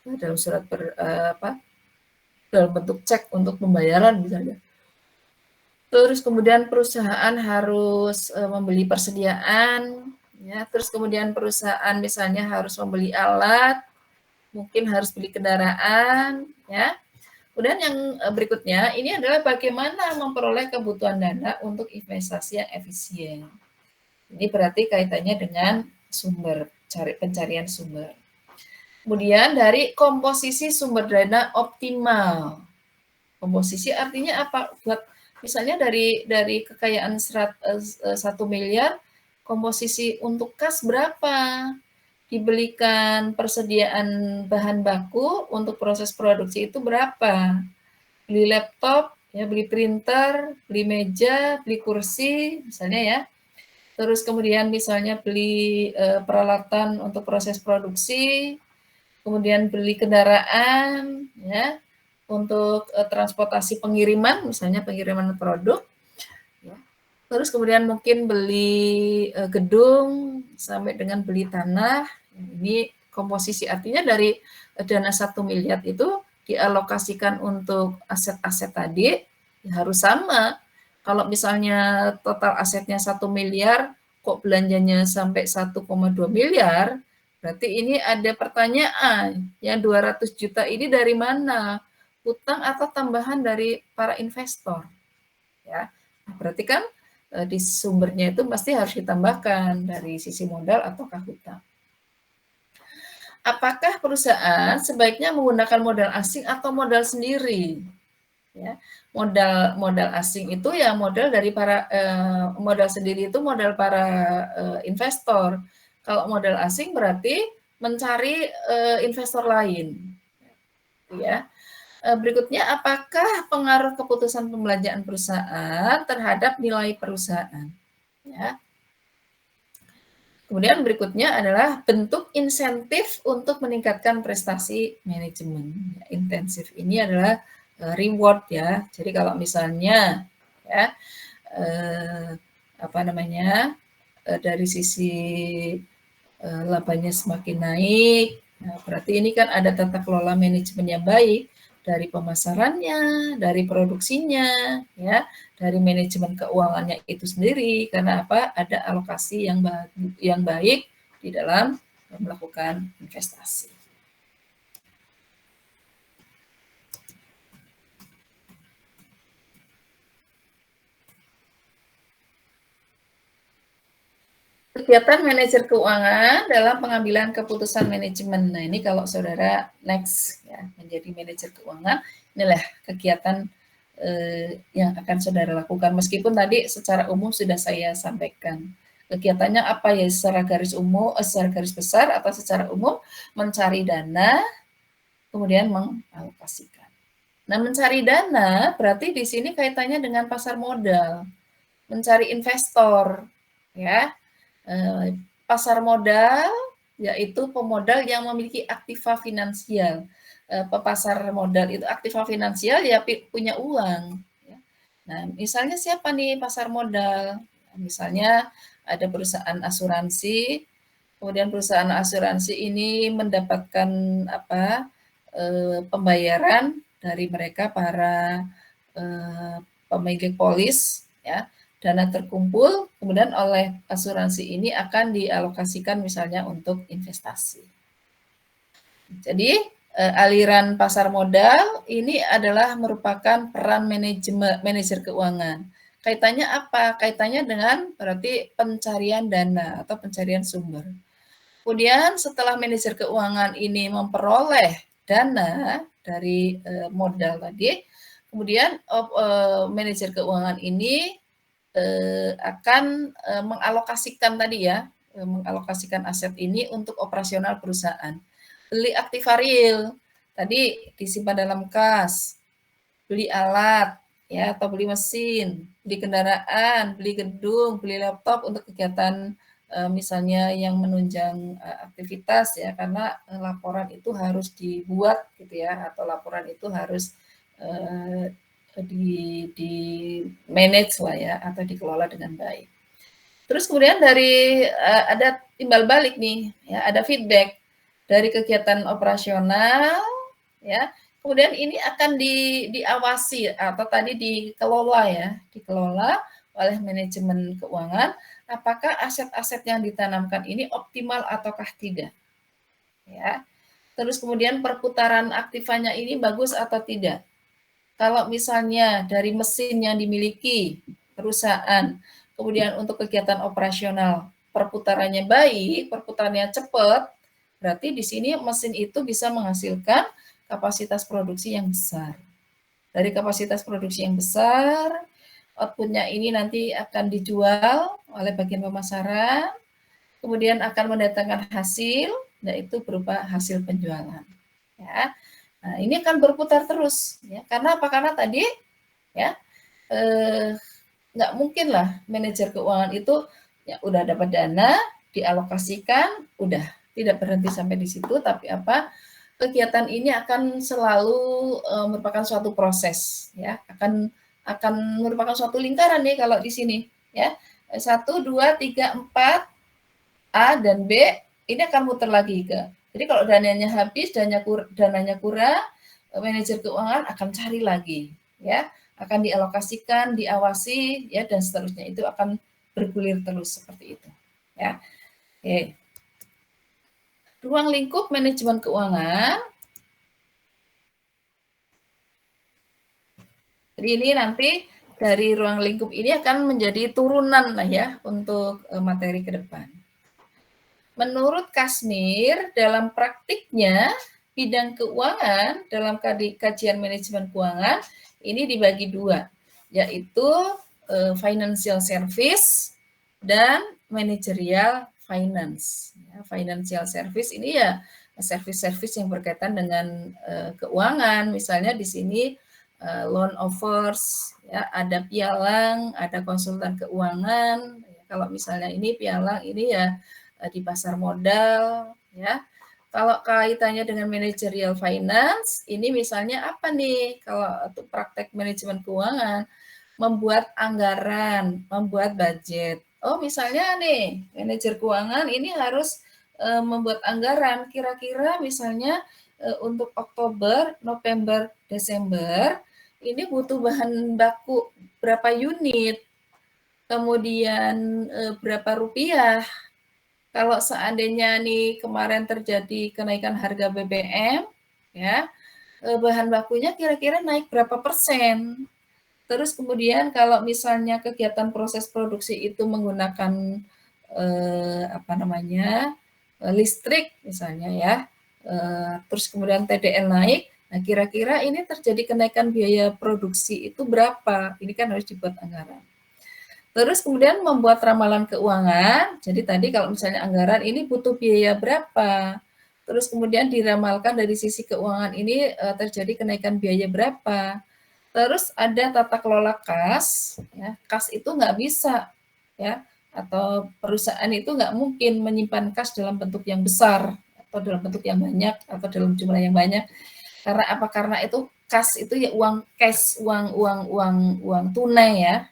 dalam surat dalam bentuk cek untuk pembayaran misalnya. Terus kemudian perusahaan harus membeli persediaan, ya. Terus kemudian perusahaan misalnya harus membeli alat, mungkin harus beli kendaraan, ya. Kemudian yang berikutnya, ini adalah bagaimana memperoleh kebutuhan dana untuk investasi yang efisien. Ini berarti kaitannya dengan pencarian sumber. Kemudian dari komposisi sumber dana optimal. Komposisi artinya apa? Buat misalnya dari kekayaan 1 miliar, komposisi untuk kas berapa? Dibelikan persediaan bahan baku untuk proses produksi itu berapa? Beli laptop, ya, beli printer, beli meja, beli kursi, misalnya ya. Terus kemudian misalnya beli peralatan untuk proses produksi, kemudian beli kendaraan, ya, untuk transportasi pengiriman, misalnya pengiriman produk. Ya. Terus kemudian mungkin beli gedung sampai dengan beli tanah. Ini komposisi artinya dari dana 1 miliar itu dialokasikan untuk aset-aset tadi ya harus sama. Kalau misalnya total asetnya 1 miliar, kok belanjanya sampai 1,2 miliar, berarti ini ada pertanyaan, yang 200 juta ini dari mana? Utang atau tambahan dari para investor? Ya, berarti kan di sumbernya itu pasti harus ditambahkan dari sisi modal ataukah hutang. Apakah perusahaan sebaiknya menggunakan modal asing atau modal sendiri? Ya, modal asing itu ya modal dari para modal sendiri itu modal para investor. Kalau modal asing berarti mencari investor lain, ya. Berikutnya, apakah pengaruh keputusan pembelanjaan perusahaan terhadap nilai perusahaan? Ya. Kemudian berikutnya adalah bentuk insentif untuk meningkatkan prestasi manajemen. Intensif ini adalah reward ya. Jadi kalau misalnya ya dari sisi labanya semakin naik, nah, berarti ini kan ada tata kelola manajemen yang baik dari pemasarannya, dari produksinya, ya, dari manajemen keuangannya itu sendiri. Karena apa? Ada alokasi yang baik di dalam melakukan investasi. Kegiatan manajer keuangan dalam pengambilan keputusan manajemen. Nah, ini kalau saudara next ya menjadi manajer keuangan, inilah kegiatan yang akan saudara lakukan. Meskipun tadi secara umum sudah saya sampaikan. Kegiatannya apa ya secara garis besar atau secara umum mencari dana, kemudian mengalokasikan. Nah, mencari dana berarti di sini kaitannya dengan pasar modal, mencari investor, ya. Pasar modal yaitu pemodal yang memiliki aktiva finansial. Pepasar modal itu aktiva finansial ya punya uang. Nah, misalnya siapa nih pasar modal? Misalnya ada perusahaan asuransi, kemudian perusahaan asuransi ini mendapatkan pembayaran dari mereka para pemegang polis, ya. Dana terkumpul, kemudian oleh asuransi ini akan dialokasikan misalnya untuk investasi. Jadi aliran pasar modal ini adalah merupakan peran manajer keuangan. Kaitannya apa? Kaitannya dengan berarti pencarian dana atau pencarian sumber. Kemudian setelah manajer keuangan ini memperoleh dana dari modal tadi, kemudian manajer keuangan ini akan mengalokasikan tadi ya, mengalokasikan aset ini untuk operasional perusahaan. Beli aktiva real, tadi disimpan dalam kas, beli alat, ya, atau beli mesin, beli kendaraan, beli gedung, beli laptop untuk kegiatan misalnya yang menunjang aktivitas ya, karena laporan itu harus dibuat gitu ya, atau laporan itu harus di manage lah ya, atau dikelola dengan baik. Terus kemudian dari ada timbal balik nih, ya ada feedback dari kegiatan operasional, ya. Kemudian ini akan diawasi atau tadi dikelola ya, dikelola oleh manajemen keuangan. Apakah aset-aset yang ditanamkan ini optimal ataukah tidak? Ya. Terus kemudian perputaran aktifanya ini bagus atau tidak? Kalau misalnya dari mesin yang dimiliki perusahaan, kemudian untuk kegiatan operasional perputarannya baik, perputarannya cepat, berarti di sini mesin itu bisa menghasilkan kapasitas produksi yang besar. Dari kapasitas produksi yang besar, outputnya ini nanti akan dijual oleh bagian pemasaran, kemudian akan mendatangkan hasil, yaitu berupa hasil penjualan. Ya. Nah, ini akan berputar terus, ya. Karena apa? Karena tadi, ya, nggak mungkin lah manajer keuangan itu ya udah dapat dana, dialokasikan, udah tidak berhenti sampai di situ, tapi apa? Kegiatan ini akan selalu merupakan suatu proses, ya, akan merupakan suatu lingkaran nih kalau di sini, ya. 1, 2, 3, 4 A dan B ini akan muter lagi ke. Jadi kalau dananya habis, dananya kurang, manajer keuangan akan cari lagi, ya, akan dialokasikan, diawasi, ya, dan seterusnya. Itu akan bergulir terus seperti itu, ya. Oke. Ruang lingkup manajemen keuangan. Jadi ini nanti dari ruang lingkup ini akan menjadi turunan lah ya untuk materi ke depan. Menurut Kasmir, dalam praktiknya bidang keuangan dalam kajian manajemen keuangan ini dibagi dua, yaitu financial service dan managerial finance. Ya, financial service ini ya service-service yang berkaitan dengan keuangan, misalnya di sini loan offers, ya, ada pialang, ada konsultan keuangan. Kalau misalnya ini pialang ini ya di pasar modal, ya. Kalau kaitannya dengan managerial finance, ini misalnya apa nih? Kalau untuk praktek manajemen keuangan, membuat anggaran, membuat budget. Oh, misalnya nih, manajer keuangan ini harus membuat anggaran. Kira-kira misalnya untuk Oktober, November, Desember, ini butuh bahan baku berapa unit, kemudian berapa rupiah. Kalau seandainya nih kemarin terjadi kenaikan harga BBM, ya, bahan bakunya kira-kira naik berapa persen. Terus kemudian kalau misalnya kegiatan proses produksi itu menggunakan listrik misalnya ya, terus kemudian TDL naik, nah kira-kira ini terjadi kenaikan biaya produksi itu berapa? Ini kan harus dibuat anggaran. Terus kemudian membuat ramalan keuangan, jadi tadi kalau misalnya anggaran ini butuh biaya berapa, terus kemudian diramalkan dari sisi keuangan ini terjadi kenaikan biaya berapa, terus ada tata kelola kas, ya, kas itu nggak bisa, ya, atau perusahaan itu nggak mungkin menyimpan kas dalam bentuk yang besar, atau dalam bentuk yang banyak, atau dalam jumlah yang banyak, karena apa? Karena itu kas itu ya uang cash, uang tunai ya.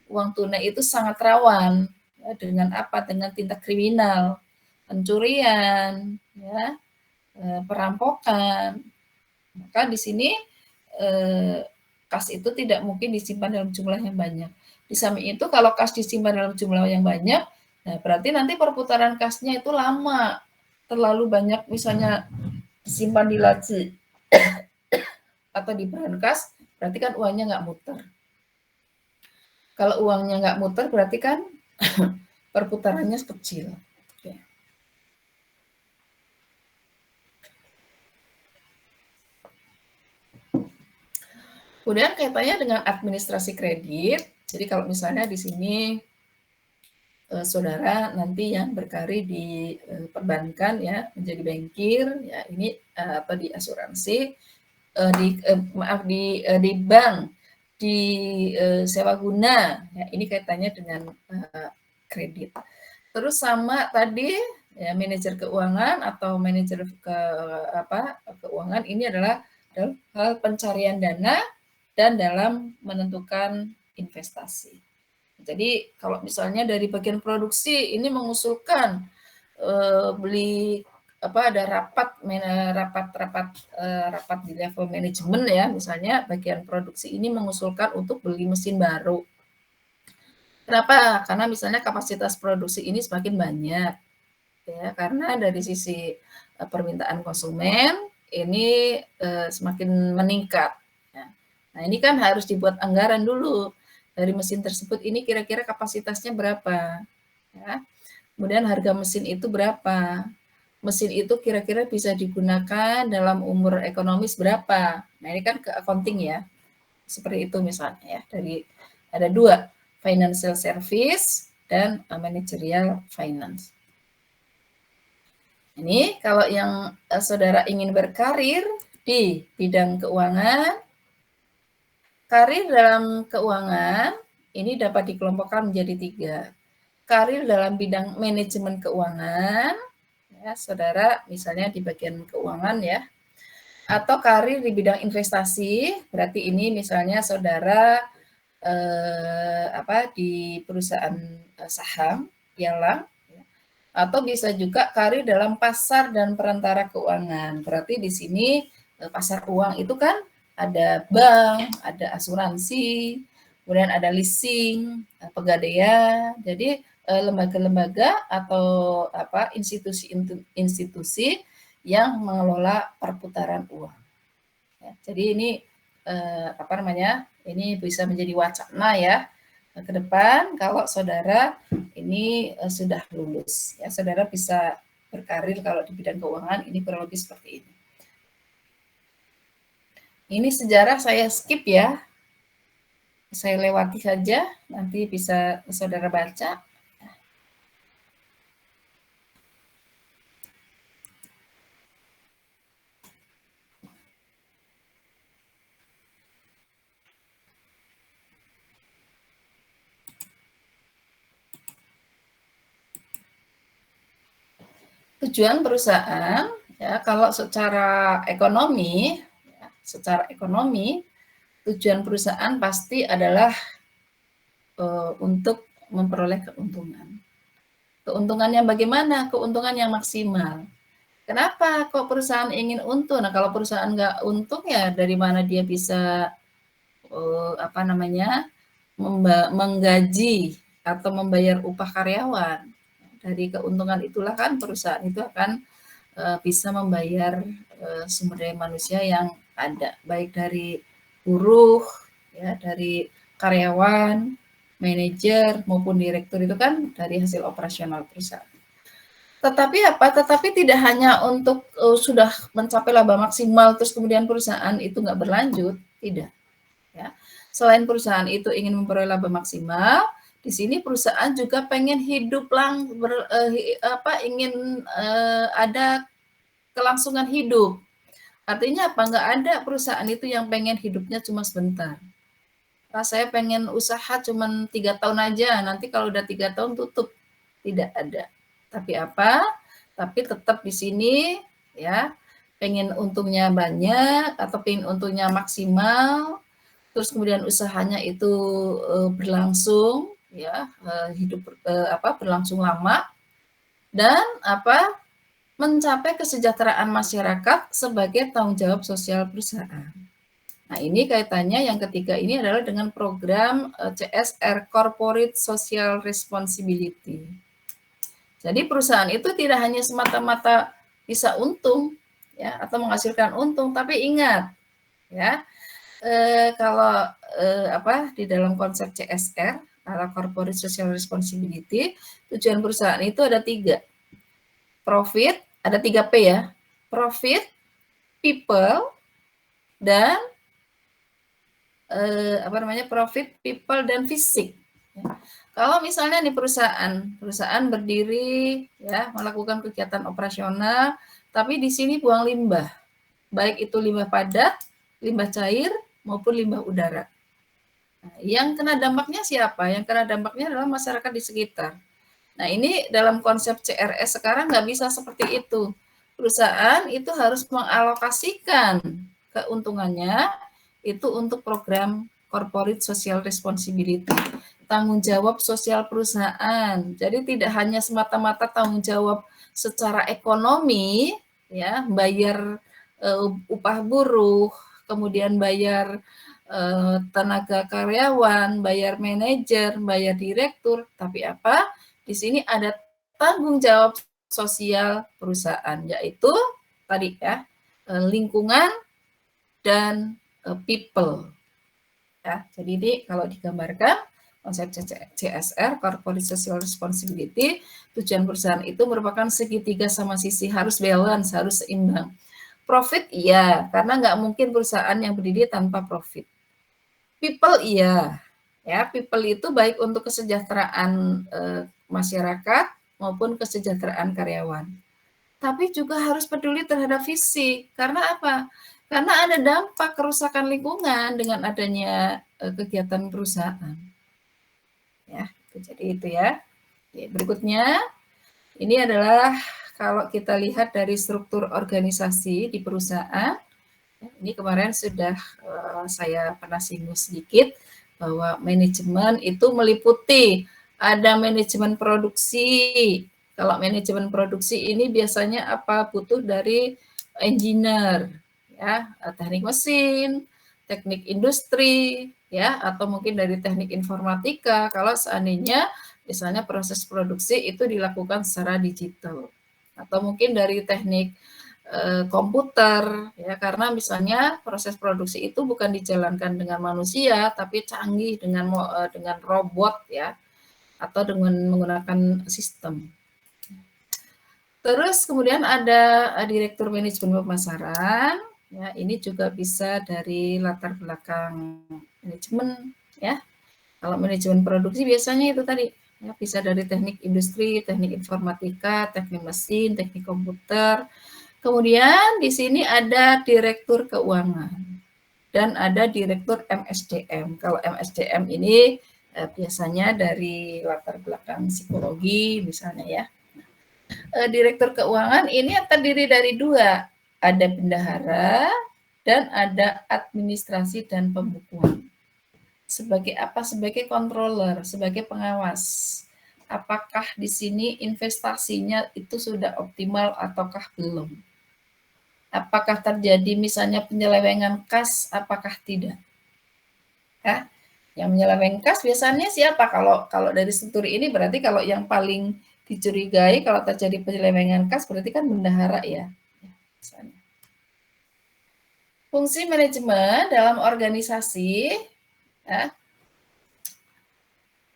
Uang tunai itu sangat rawan ya, dengan apa? Dengan tindak kriminal, pencurian, ya, perampokan. Maka di sini kas itu tidak mungkin disimpan dalam jumlah yang banyak. Di samping itu kalau kas disimpan dalam jumlah yang banyak, nah berarti nanti perputaran kasnya itu lama, terlalu banyak misalnya disimpan di laci atau di brankas, berarti kan uangnya nggak muter. Kalau uangnya nggak muter berarti kan perputarannya kecil. Oke. Kemudian kaitannya dengan administrasi kredit. Jadi kalau misalnya di sini saudara nanti yang berkarir di perbankan ya, menjadi bankir ya, ini atau di asuransi, di bank, di sewa guna ya, ini kaitannya dengan kredit. Terus sama tadi ya manajer keuangan atau manajer keuangan ini adalah dalam hal pencarian dana dan dalam menentukan investasi. Jadi kalau misalnya dari bagian produksi ini mengusulkan beli ada rapat di level manajemen ya, misalnya bagian produksi ini mengusulkan untuk beli mesin baru. Kenapa? Karena misalnya kapasitas produksi ini semakin banyak, ya, karena dari sisi permintaan konsumen ini semakin meningkat. Ya. Nah, ini kan harus dibuat anggaran dulu dari mesin tersebut. Ini kira-kira kapasitasnya berapa? Ya. Kemudian harga mesin itu berapa? Mesin itu kira-kira bisa digunakan dalam umur ekonomis berapa? Nah, ini kan ke accounting ya. Seperti itu misalnya ya. Dari ada 2, financial service dan managerial finance. Ini kalau yang saudara ingin berkarir di bidang keuangan, karir dalam keuangan ini dapat dikelompokkan menjadi 3. Karir dalam bidang manajemen keuangan, ya, saudara misalnya di bagian keuangan ya, atau karir di bidang investasi, berarti ini misalnya saudara di perusahaan saham, pialang, atau bisa juga karir dalam pasar dan perantara keuangan. Berarti di sini pasar uang itu kan ada bank, ada asuransi, kemudian ada leasing, pegadaian. Jadi lembaga-lembaga atau institusi-institusi yang mengelola perputaran uang. Ya, jadi ini ini bisa menjadi wacana ya ke depan kalau saudara ini sudah lulus. Ya, saudara bisa berkarir kalau di bidang keuangan ini kurang lebih seperti ini. Ini sejarah saya skip ya. Saya lewati saja, nanti bisa saudara baca. Tujuan perusahaan ya kalau secara ekonomi tujuan perusahaan pasti adalah untuk memperoleh keuntungan. Keuntungannya bagaimana? Keuntungan yang maksimal. Kenapa kok perusahaan ingin untung? Nah, kalau perusahaan nggak untung ya dari mana dia bisa menggaji atau membayar upah karyawan? Dari keuntungan itulah kan perusahaan itu akan bisa membayar sumber daya manusia yang ada, baik dari buruh, ya, dari karyawan, manajer maupun direktur itu kan dari hasil operasional perusahaan. Tetapi tidak hanya untuk sudah mencapai laba maksimal terus kemudian perusahaan itu nggak berlanjut, tidak. Ya. Selain perusahaan itu ingin memperoleh laba maksimal, di sini perusahaan juga pengen hidup ingin ada kelangsungan hidup. Artinya apa? Nggak ada perusahaan itu yang pengen hidupnya cuma sebentar. Saya pengen usaha cuma 3 tahun aja, nanti kalau udah 3 tahun tutup. Tidak ada. Tapi apa? Tapi tetap di sini ya, pengen untungnya banyak atau pengen untungnya maksimal, terus kemudian usahanya itu berlangsung ya, berlangsung lama dan mencapai kesejahteraan masyarakat sebagai tanggung jawab sosial perusahaan. Nah, ini kaitannya yang ketiga ini adalah dengan program CSR, Corporate Social Responsibility. Jadi perusahaan itu tidak hanya semata-mata bisa untung ya atau menghasilkan untung, tapi ingat ya kalau di dalam konsep CSR atau Corporate Social Responsibility, tujuan perusahaan itu ada 3. Profit, ada 3P ya. Profit, people, dan profit, people, dan fisik. Ya. Kalau misalnya nih perusahaan berdiri ya melakukan kegiatan operasional, tapi di sini buang limbah, baik itu limbah padat, limbah cair maupun limbah udara. Nah, yang kena dampaknya siapa? Yang kena dampaknya adalah masyarakat di sekitar. Nah, ini dalam konsep CRS sekarang nggak bisa seperti itu. Perusahaan itu harus mengalokasikan keuntungannya itu untuk program corporate social responsibility, tanggung jawab sosial perusahaan. Jadi tidak hanya semata-mata tanggung jawab secara ekonomi, ya, bayar upah buruh, kemudian bayar tenaga karyawan, bayar manajer, bayar direktur, tapi apa? Di sini ada tanggung jawab sosial perusahaan, yaitu tadi ya, lingkungan dan people. Ya, jadi ini kalau digambarkan konsep CSR, Corporate Social Responsibility, tujuan perusahaan itu merupakan segitiga sama sisi, harus balance, harus seimbang. Profit iya, karena nggak mungkin perusahaan yang berdiri tanpa profit. People iya, ya people itu baik untuk kesejahteraan masyarakat maupun kesejahteraan karyawan. Tapi juga harus peduli terhadap fisik, karena apa? Karena ada dampak kerusakan lingkungan dengan adanya kegiatan perusahaan. Ya, jadi itu ya. Oke, berikutnya, ini adalah kalau kita lihat dari struktur organisasi di perusahaan. Ini kemarin sudah saya pernah singgung sedikit bahwa manajemen itu meliputi ada manajemen produksi. Kalau manajemen produksi ini biasanya apa? Butuh dari engineer, ya, teknik mesin, teknik industri, ya, atau mungkin dari teknik informatika. Kalau seandainya misalnya proses produksi itu dilakukan secara digital, atau mungkin dari teknik komputer, ya, karena misalnya proses produksi itu bukan dijalankan dengan manusia tapi canggih dengan robot, ya, atau dengan menggunakan sistem. Terus kemudian ada direktur manajemen pemasaran, ya, ini juga bisa dari latar belakang manajemen, ya. Kalau manajemen produksi biasanya itu tadi, ya, bisa dari teknik industri, teknik informatika, teknik mesin, teknik komputer. Kemudian di sini ada direktur keuangan dan ada direktur MSDM. Kalau MSDM ini biasanya dari latar belakang psikologi misalnya, ya. Direktur keuangan ini terdiri dari dua, ada bendahara dan ada administrasi dan pembukuan. Sebagai apa? Sebagai controller, sebagai pengawas. Apakah di sini investasinya itu sudah optimal ataukah belum? Apakah terjadi misalnya penyelewengan kas, apakah tidak? Ya, yang menyeleweng kas biasanya siapa? Kalau dari struktur ini berarti kalau yang paling dicurigai kalau terjadi penyelewengan kas berarti kan bendahara, ya. Misalnya. Fungsi manajemen dalam organisasi, ya.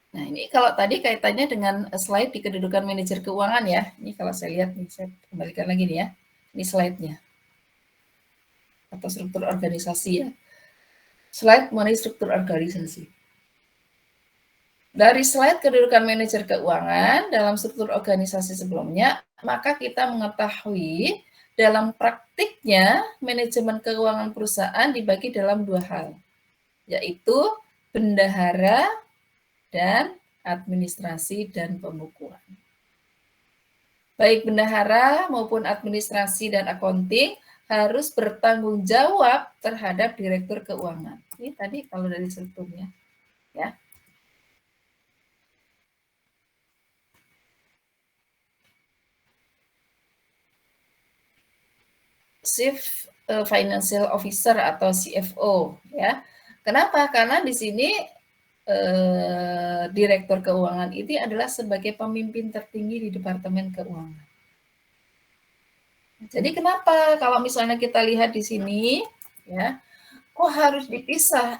Nah, ini kalau tadi kaitannya dengan slide di kedudukan manajer keuangan, ya. Ini kalau saya lihat nih, saya kembalikan lagi nih, ya. Ini slide-nya. Atau struktur organisasi, ya. Slide mengenai struktur organisasi. Dari slide kedudukan manajer keuangan dalam struktur organisasi sebelumnya, maka kita mengetahui dalam praktiknya manajemen keuangan perusahaan dibagi dalam dua hal, yaitu bendahara dan administrasi dan pembukuan. Baik bendahara maupun administrasi dan accounting harus bertanggung jawab terhadap direktur keuangan. Ini tadi kalau dari strukturnya, ya. Chief Financial Officer atau CFO, ya. Kenapa? Karena di sini direktur keuangan itu adalah sebagai pemimpin tertinggi di Departemen Keuangan. Jadi kenapa kalau misalnya kita lihat di sini, ya, kok harus dipisah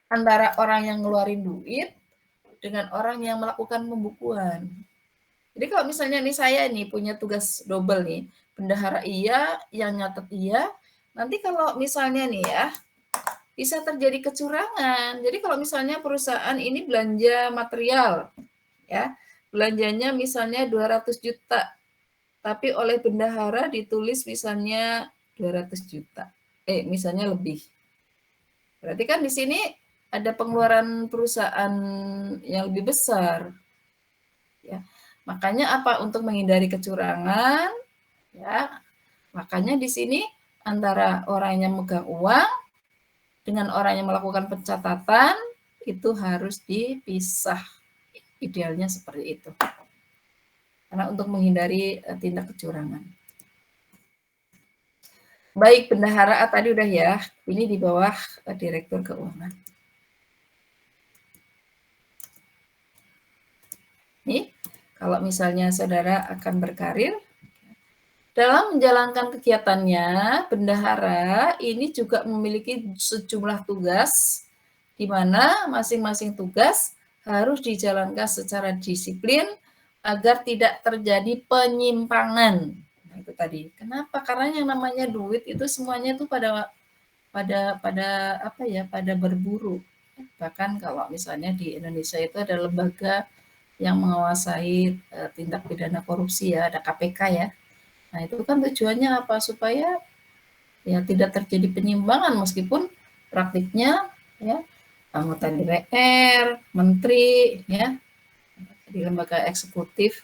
antara orang yang ngeluarin duit dengan orang yang melakukan pembukuan. Jadi kalau misalnya nih saya nih punya tugas double nih, bendahara iya, yang nyatet iya, nanti kalau misalnya nih ya, bisa terjadi kecurangan. Jadi kalau misalnya perusahaan ini belanja material, ya, belanjanya misalnya 200 juta, tapi oleh bendahara ditulis misalnya 200 juta, misalnya lebih. Berarti kan di sini ada pengeluaran perusahaan yang lebih besar. Makanya apa? Untuk menghindari kecurangan, ya. Makanya di sini antara orang yang megang uang dengan orang yang melakukan pencatatan itu harus dipisah. Idealnya seperti itu. Karena untuk menghindari tindak kecurangan. Baik, bendahara tadi udah ya. Ini di bawah direktur keuangan. Nih, kalau misalnya saudara akan berkarir, dalam menjalankan kegiatannya, bendahara ini juga memiliki sejumlah tugas, di mana masing-masing tugas harus dijalankan secara disiplin agar tidak terjadi penyimpangan. Nah, itu tadi. Kenapa? Karena yang namanya duit itu semuanya itu pada berburu. Bahkan kalau misalnya di Indonesia itu ada lembaga yang menguasai tindak pidana korupsi ya, ada KPK ya. Nah, itu kan tujuannya apa? Supaya ya tidak terjadi penyimpangan meskipun praktiknya ya anggota DPR, menteri ya di lembaga eksekutif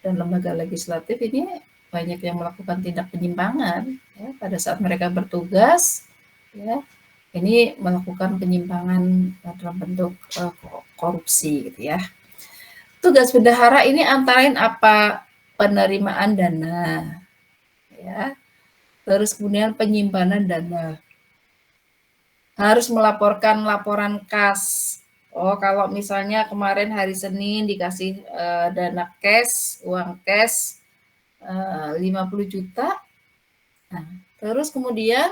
dan lembaga legislatif ini banyak yang melakukan tindak penyimpangan ya pada saat mereka bertugas ya ini melakukan penyimpangan dalam bentuk korupsi gitu ya. Tugas bendahara ini antara apa? Penerimaan dana ya. Terus kemudian penyimpanan dana. Harus melaporkan laporan kas. Oh, kalau misalnya kemarin hari Senin dikasih dana cash, uang cash 50 juta. Nah, terus kemudian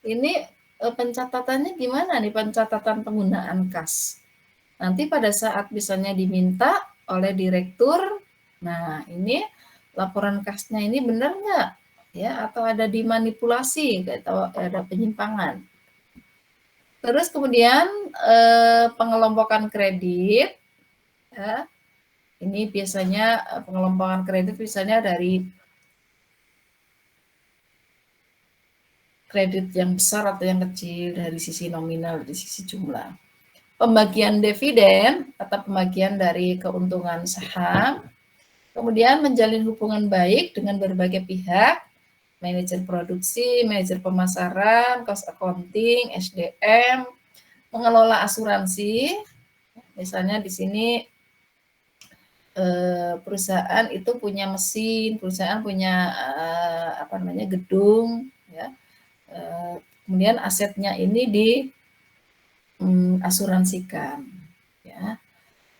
ini pencatatannya gimana nih pencatatan penggunaan kas? Nanti pada saat misalnya diminta oleh direktur, nah ini laporan kasnya ini benar nggak? Ya, atau ada dimanipulasi, atau ada penyimpangan. Terus kemudian pengelompokan kredit, ya, ini biasanya pengelompokan kredit misalnya dari kredit yang besar atau yang kecil, dari sisi nominal, dari sisi jumlah. Pembagian dividen atau pembagian dari keuntungan saham, kemudian menjalin hubungan baik dengan berbagai pihak, manajer produksi, manajer pemasaran, cost accounting, SDM, mengelola asuransi. Misalnya di sini perusahaan itu punya mesin, perusahaan punya gedung, ya. Kemudian asetnya ini diasuransikan, ya.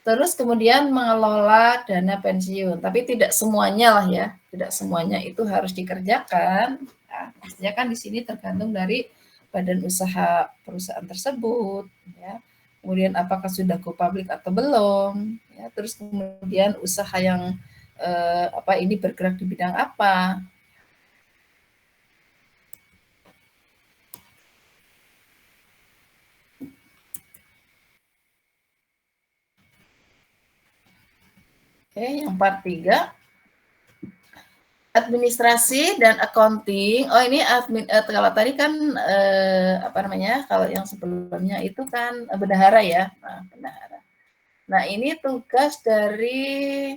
Terus kemudian mengelola dana pensiun, tapi tidak semuanya lah ya, tidak semuanya itu harus dikerjakan. Nah, pastinya kan di sini tergantung dari badan usaha perusahaan tersebut, ya. Kemudian apakah sudah go public atau belum, ya. Terus kemudian usaha yang ini bergerak di bidang apa. Oke, yang part 3. Administrasi dan accounting. Oh, ini kalau tadi kan kalau yang sebelumnya itu kan bendahara ya. Nah, bendahara. Nah, ini tugas dari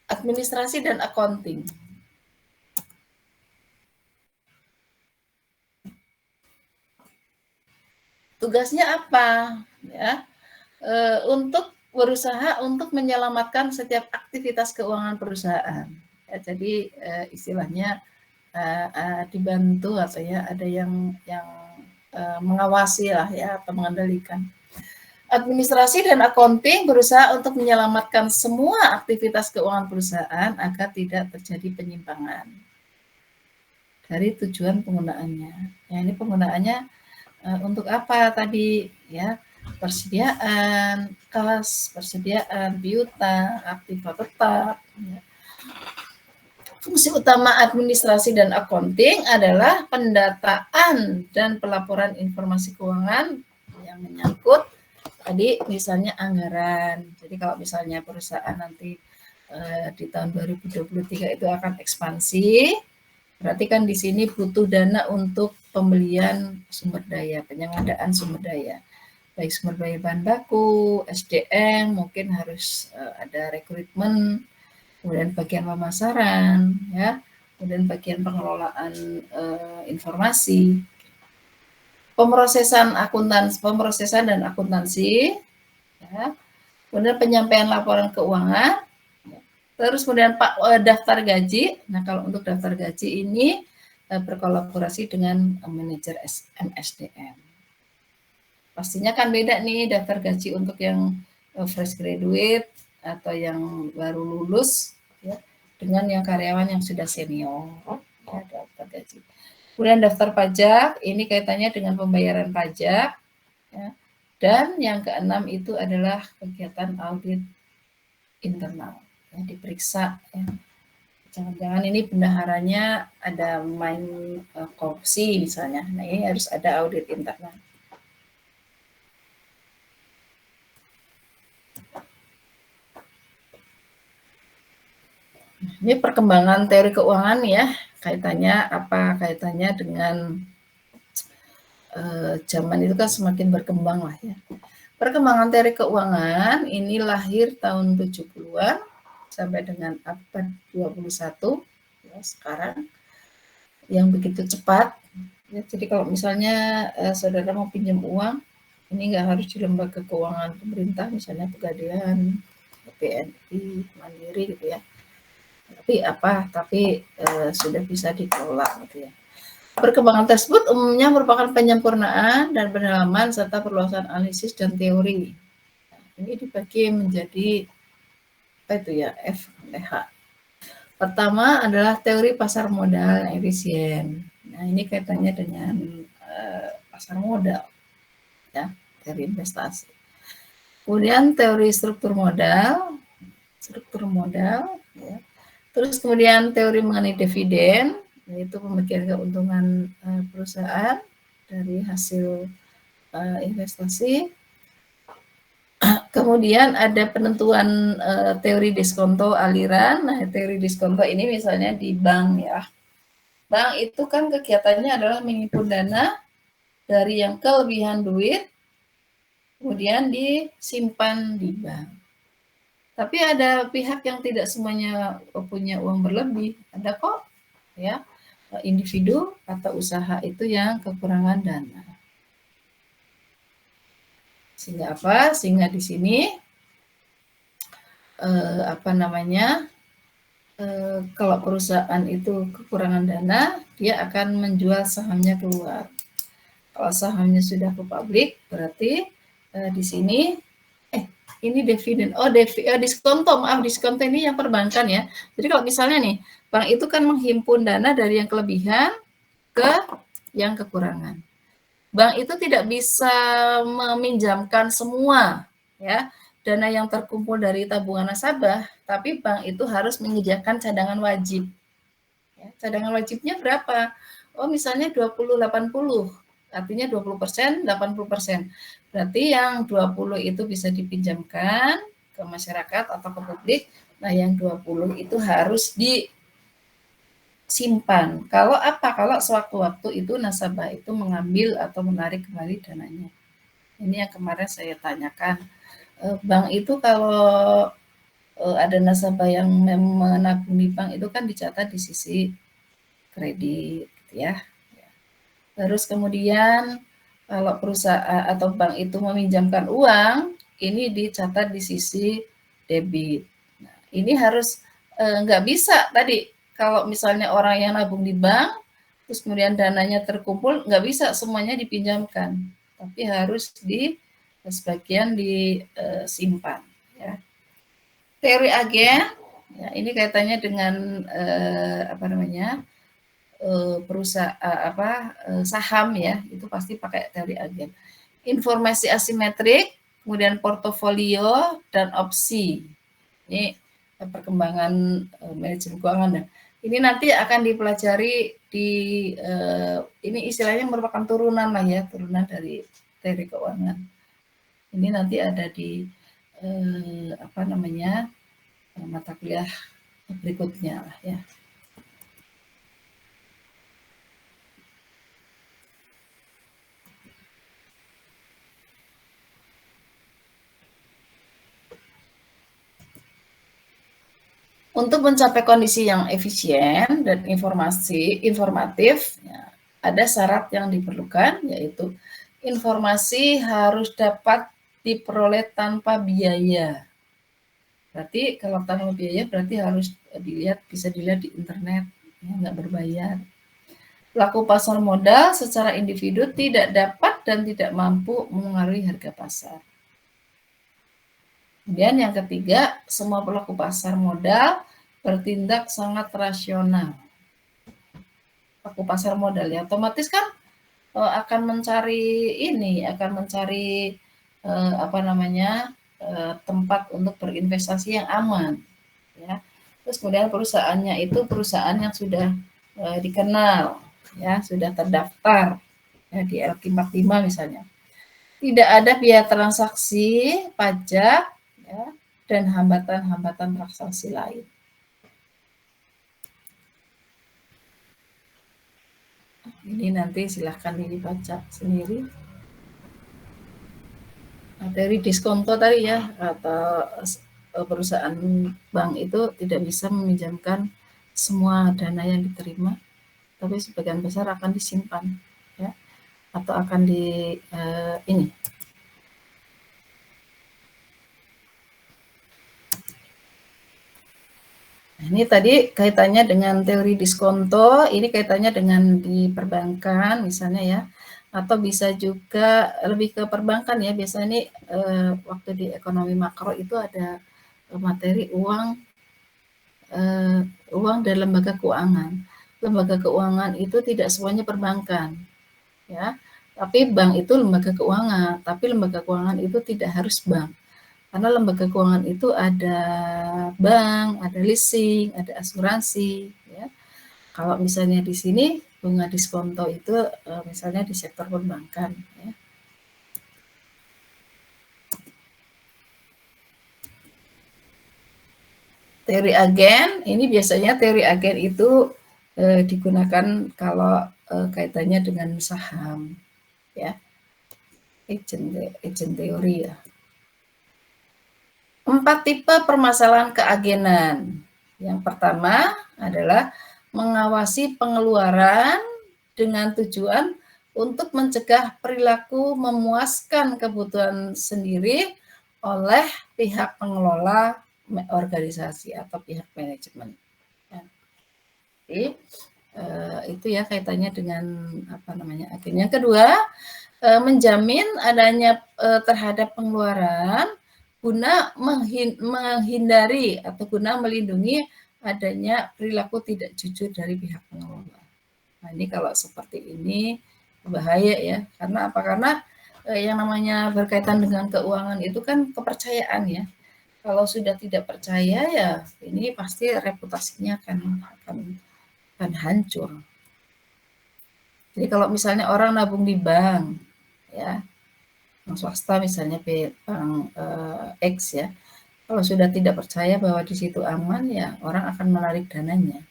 administrasi dan accounting. Tugasnya apa? Ya, untuk berusaha untuk menyelamatkan setiap aktivitas keuangan perusahaan. Ya, jadi istilahnya dibantu atau ya ada yang mengawasi lah ya atau mengendalikan. Administrasi dan accounting berusaha untuk menyelamatkan semua aktivitas keuangan perusahaan agar tidak terjadi penyimpangan dari tujuan penggunaannya. Ya, ini penggunaannya untuk apa tadi ya? Persediaan kas, persediaan piutang, aktiva tetap. Ya. Fungsi utama administrasi dan accounting adalah pendataan dan pelaporan informasi keuangan yang menyangkut tadi misalnya anggaran. Jadi kalau misalnya perusahaan nanti di tahun 2023 itu akan ekspansi, berarti kan di sini butuh dana untuk pembelian sumber daya, pengadaan sumber daya. baik sumber daya bahan baku, SDM, mungkin harus ada rekrutmen, kemudian bagian pemasaran, ya, kemudian bagian pengelolaan informasi, pemrosesan dan akuntansi, ya, kemudian penyampaian laporan keuangan, terus kemudian daftar gaji. Nah, kalau untuk daftar gaji ini berkolaborasi dengan manajer MSDM. Pastinya kan beda nih daftar gaji untuk yang fresh graduate atau yang baru lulus, ya, dengan yang karyawan yang sudah senior, ya, daftar gaji. Kemudian daftar pajak, ini kaitannya dengan pembayaran pajak, ya. Dan yang keenam itu adalah kegiatan audit internal, ya, diperiksa, ya. Jangan-jangan ini bendaharanya ada main korupsi misalnya. Nah, ini harus ada audit internal. Ini perkembangan teori keuangan, ya, kaitannya dengan zaman itu kan semakin berkembang lah, ya. Perkembangan teori keuangan ini lahir tahun 70-an sampai dengan abad 21, ya, sekarang yang begitu cepat, ya. Jadi kalau misalnya saudara mau pinjam uang, ini nggak harus di lembaga keuangan pemerintah, misalnya Pegadaian, BNI, Mandiri gitu, ya. Tapi sudah bisa dikelola gitu, ya. Perkembangan tersebut umumnya merupakan penyempurnaan dan pendalaman serta perluasan analisis dan teori. Nah, ini dibagi menjadi apa itu, ya, F sampai H. Pertama adalah teori pasar modal yang efisien. Nah, ini kaitannya dengan pasar modal, ya, teori investasi. Kemudian teori struktur modal, ya. Terus kemudian teori mengenai dividen, yaitu pembagian keuntungan perusahaan dari hasil investasi. Kemudian ada penentuan teori diskonto aliran. Nah, teori diskonto ini misalnya di bank, ya. Bank itu kan kegiatannya adalah menghimpun dana dari yang kelebihan duit, kemudian disimpan di bank. Tapi ada pihak yang tidak semuanya punya uang berlebih, ada kok, ya, individu atau usaha itu yang kekurangan dana. Sehingga apa? Sehingga di sini kalau perusahaan itu kekurangan dana, dia akan menjual sahamnya keluar. Kalau sahamnya sudah ke publik, berarti di sini ini dividen. Diskonto ini yang perbankan, ya. Jadi kalau misalnya nih, bank itu kan menghimpun dana dari yang kelebihan ke yang kekurangan. Bank itu tidak bisa meminjamkan semua, ya, dana yang terkumpul dari tabungan nasabah, tapi bank itu harus menyediakan cadangan wajib. Ya, cadangan wajibnya berapa? Oh, misalnya 20-80, artinya 20%, 80%. Berarti yang 20 itu bisa dipinjamkan ke masyarakat atau ke publik, nah yang 20 itu harus disimpan. Kalau sewaktu-waktu itu nasabah itu mengambil atau menarik kembali dananya. Ini yang kemarin saya tanyakan. Bank itu kalau ada nasabah yang menabung di bank itu kan dicatat di sisi kredit, gitu, ya. Terus kemudian kalau perusahaan atau bank itu meminjamkan uang, ini dicatat di sisi debit. Nah, ini harus nggak bisa tadi kalau misalnya orang yang nabung di bank, terus kemudian dananya terkumpul, nggak bisa semuanya dipinjamkan, tapi harus sebagian disimpan, ya. Teori agen, ya, ini kaitannya dengan saham, ya, itu pasti pakai teori agen. Informasi asimetrik, kemudian portofolio dan opsi. Ini perkembangan manajemen keuangan. Dan ini nanti akan dipelajari ini istilahnya merupakan turunan lah, ya, turunan dari teori keuangan. Ini nanti ada di mata kuliah berikutnya lah, ya. Untuk mencapai kondisi yang efisien dan informatif, ya, ada syarat yang diperlukan, yaitu informasi harus dapat diperoleh tanpa biaya. Berarti kalau tanpa biaya berarti harus bisa dilihat di internet, ya, nggak berbayar. Pelaku pasar modal secara individu tidak dapat dan tidak mampu mengaruhi harga pasar. Kemudian yang ketiga, semua pelaku pasar modal bertindak sangat rasional. Pelaku pasar modal ya otomatis kan akan mencari tempat untuk berinvestasi yang aman, ya. Terus kemudian perusahaannya itu perusahaan yang sudah dikenal, ya, sudah terdaftar, ya, di LQ45 misalnya. Tidak ada biaya transaksi, pajak, ya, dan hambatan-hambatan transaksi lain. Ini nanti silahkan dibaca sendiri. Materi diskonto tadi ya, atau perusahaan bank itu tidak bisa meminjamkan semua dana yang diterima, tapi sebagian besar akan disimpan, ya, atau akan ini. Nah, ini tadi kaitannya dengan teori diskonto, ini kaitannya dengan di perbankan misalnya ya, atau bisa juga lebih ke perbankan ya. Biasanya ini waktu di ekonomi makro itu ada materi uang dan lembaga keuangan. Lembaga keuangan itu tidak semuanya perbankan, ya. Tapi bank itu lembaga keuangan, tapi lembaga keuangan itu tidak harus bank. Karena lembaga keuangan itu ada bank, ada leasing, ada asuransi, ya. Kalau misalnya di sini bunga diskonto itu misalnya di sektor perbankan, ya. Teori agen, ini biasanya teori agen itu digunakan kalau kaitannya dengan saham, ya. Agent teori ya. 4 tipe permasalahan keagenan. Yang pertama adalah mengawasi pengeluaran dengan tujuan untuk mencegah perilaku memuaskan kebutuhan sendiri oleh pihak pengelola organisasi atau pihak manajemen. Jadi itu ya kaitannya dengan agen. Yang kedua, menjamin adanya terhadap pengeluaran guna menghindari atau guna melindungi adanya perilaku tidak jujur dari pihak pengelola. Nah, ini kalau seperti ini bahaya ya. Karena apa? Karena yang namanya berkaitan dengan keuangan itu kan kepercayaan ya. Kalau sudah tidak percaya ya ini pasti reputasinya akan hancur. Jadi kalau misalnya orang nabung di bank, ya, bank swasta misalnya bank X ya, kalau sudah tidak percaya bahwa di situ aman ya orang akan menarik dananya.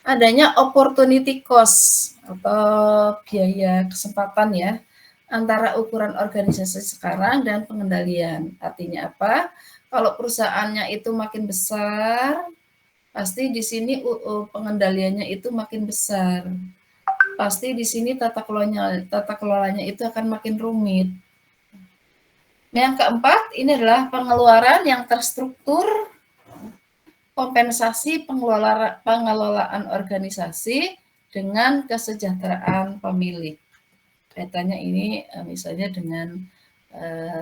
Adanya opportunity cost atau biaya kesempatan ya antara ukuran organisasi sekarang dan pengendalian. Artinya apa? Kalau perusahaannya itu makin besar, pasti di sini pengendaliannya itu makin besar. Pasti di sini tata kelolanya itu akan makin rumit. Yang keempat, ini adalah pengeluaran yang terstruktur, kompensasi pengelolaan organisasi dengan kesejahteraan pemilik. Kaitannya ini misalnya dengan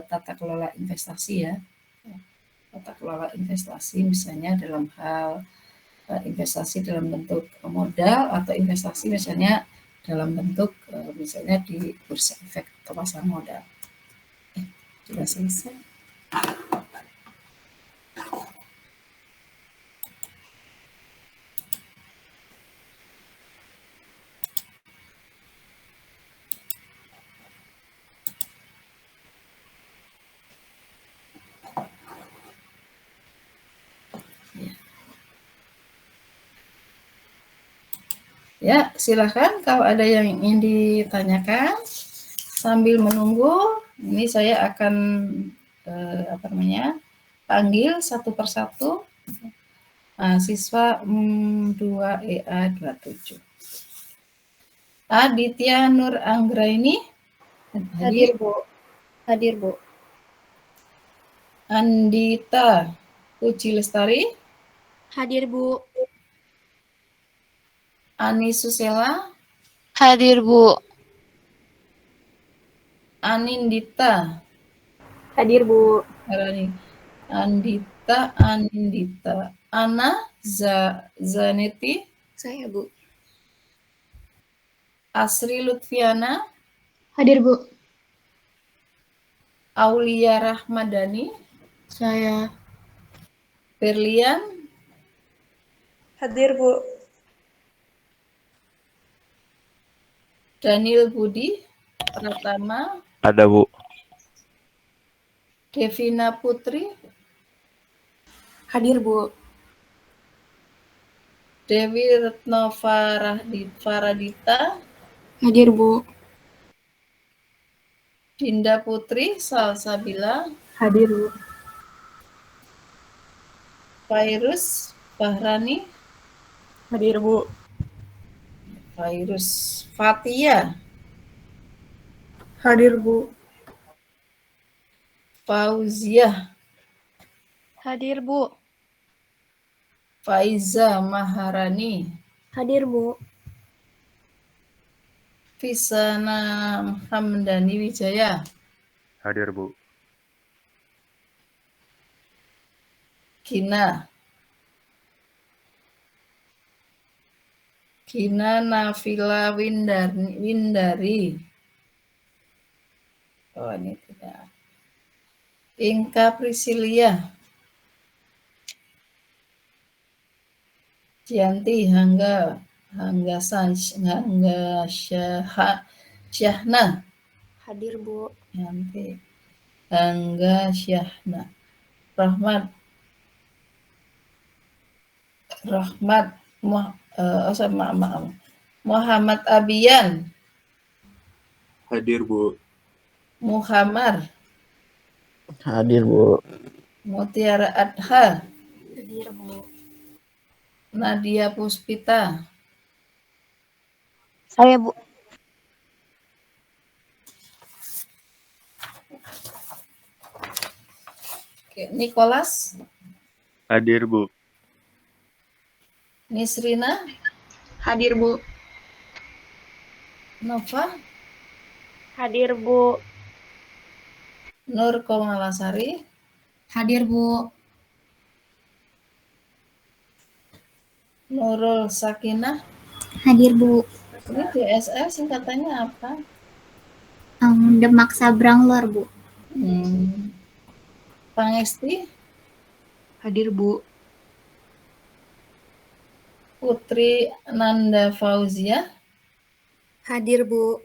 tata kelola investasi ya. Tata kelola investasi misalnya dalam hal investasi dalam bentuk modal atau investasi misalnya dalam bentuk misalnya di bursa efek atau pasar modal. Sudah selesai. Ya, silakan kalau ada yang ingin ditanyakan sambil menunggu. Ini saya akan panggil satu persatu. Mahasiswa 2 EA 27. Aditya Nur Anggraini hadir. Hadir, Bu. Hadir, Bu. Andita Puji Lestari, Hadir, Bu. Ani Susela, Hadir, Bu. Anindita, Hadir, Bu. Andita, Ana Zanetti, Saya, Bu. Asri Lutfiana, Hadir, Bu. Aulia Rahmadani, Saya. Berlian, Hadir, Bu. Daniel Budi Pratama, Ada, Bu. Devina Putri, Hadir, Bu. Dewi Retno Faradita, Hadir, Bu. Dinda Putri Salsabila, Hadir, Bu. Fairus Bahrani, Hadir, Bu. Fairus Fatia, Hadir, Bu. Fauziah, Hadir, Bu. Faiza Maharani, Hadir, Bu. Fisana Hamdani Wijaya, Hadir, Bu. Gina Nafila Windari. Oh, ini tidak. Inka Priscilia, Cianti Hangga Syahna, Hadir, Bu. Cianti Hangga Syahna, Rahmat Muhammad Abian, Hadir, Bu. Muhammad Hadir, Bu. Mutiara Adha, Hadir, Bu. Nadia Puspita, Saya, Bu. Nicholas, Hadir, Bu. Nisrina, Hadir, Bu. Nova, Hadir, Bu. Nur Komalasari, Hadir, Bu. Nurul Sakinah. Hadir, Bu. Ini DSL singkatannya apa? Demak Sabrang Lor, Bu. Pangesti, Hadir, Bu. Putri Nanda Fauzia, Hadir, Bu.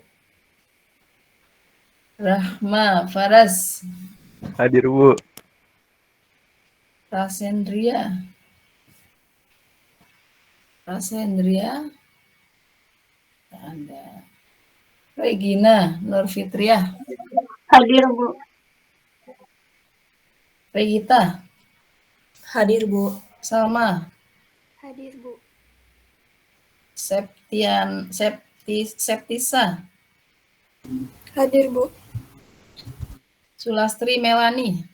Rahma Faras, Hadir, Bu. Rasendria, ada Regina Nurfitriah, Hadir, Bu. Regita, Hadir, Bu. Salma, Hadir, Bu. Septisa, Hadir, Bu. Sulastri Melani,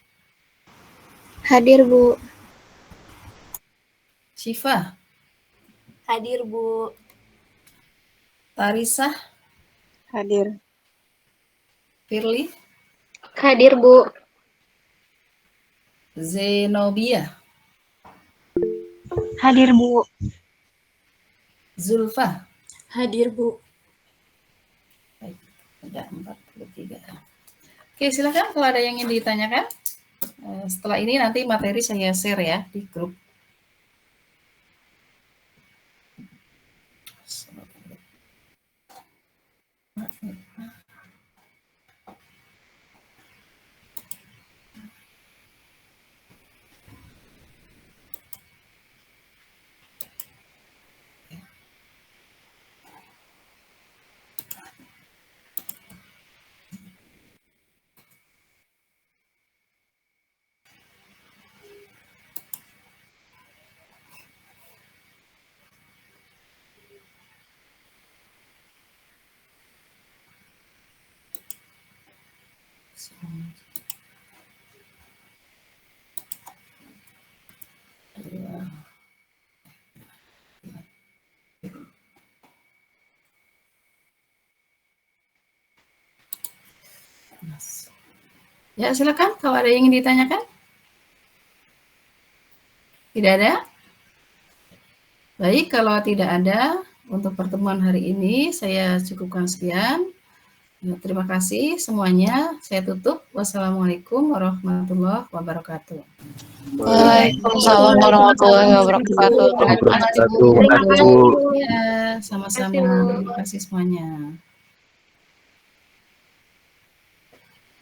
Hadir, Bu. Syifa, Hadir, Bu. Tarisah, Hadir. Firly, Hadir, Bu. Zenobia, Hadir, Bu. Zulfa. Hadir, Bu. Baik, ada 43. Oke, silakan kalau ada yang ingin ditanyakan. Setelah ini nanti materi saya share ya di grup. Ya, silakan kalau ada yang ingin ditanyakan. Tidak ada? Baik, kalau tidak ada, untuk pertemuan hari ini saya cukupkan sekian. Terima kasih semuanya. Saya tutup. Wassalamualaikum warahmatullahi wabarakatuh. Waalaikumsalam warahmatullahi wabarakatuh. Terima kasih, Bu. Ya, sama-sama. Terima kasih semuanya.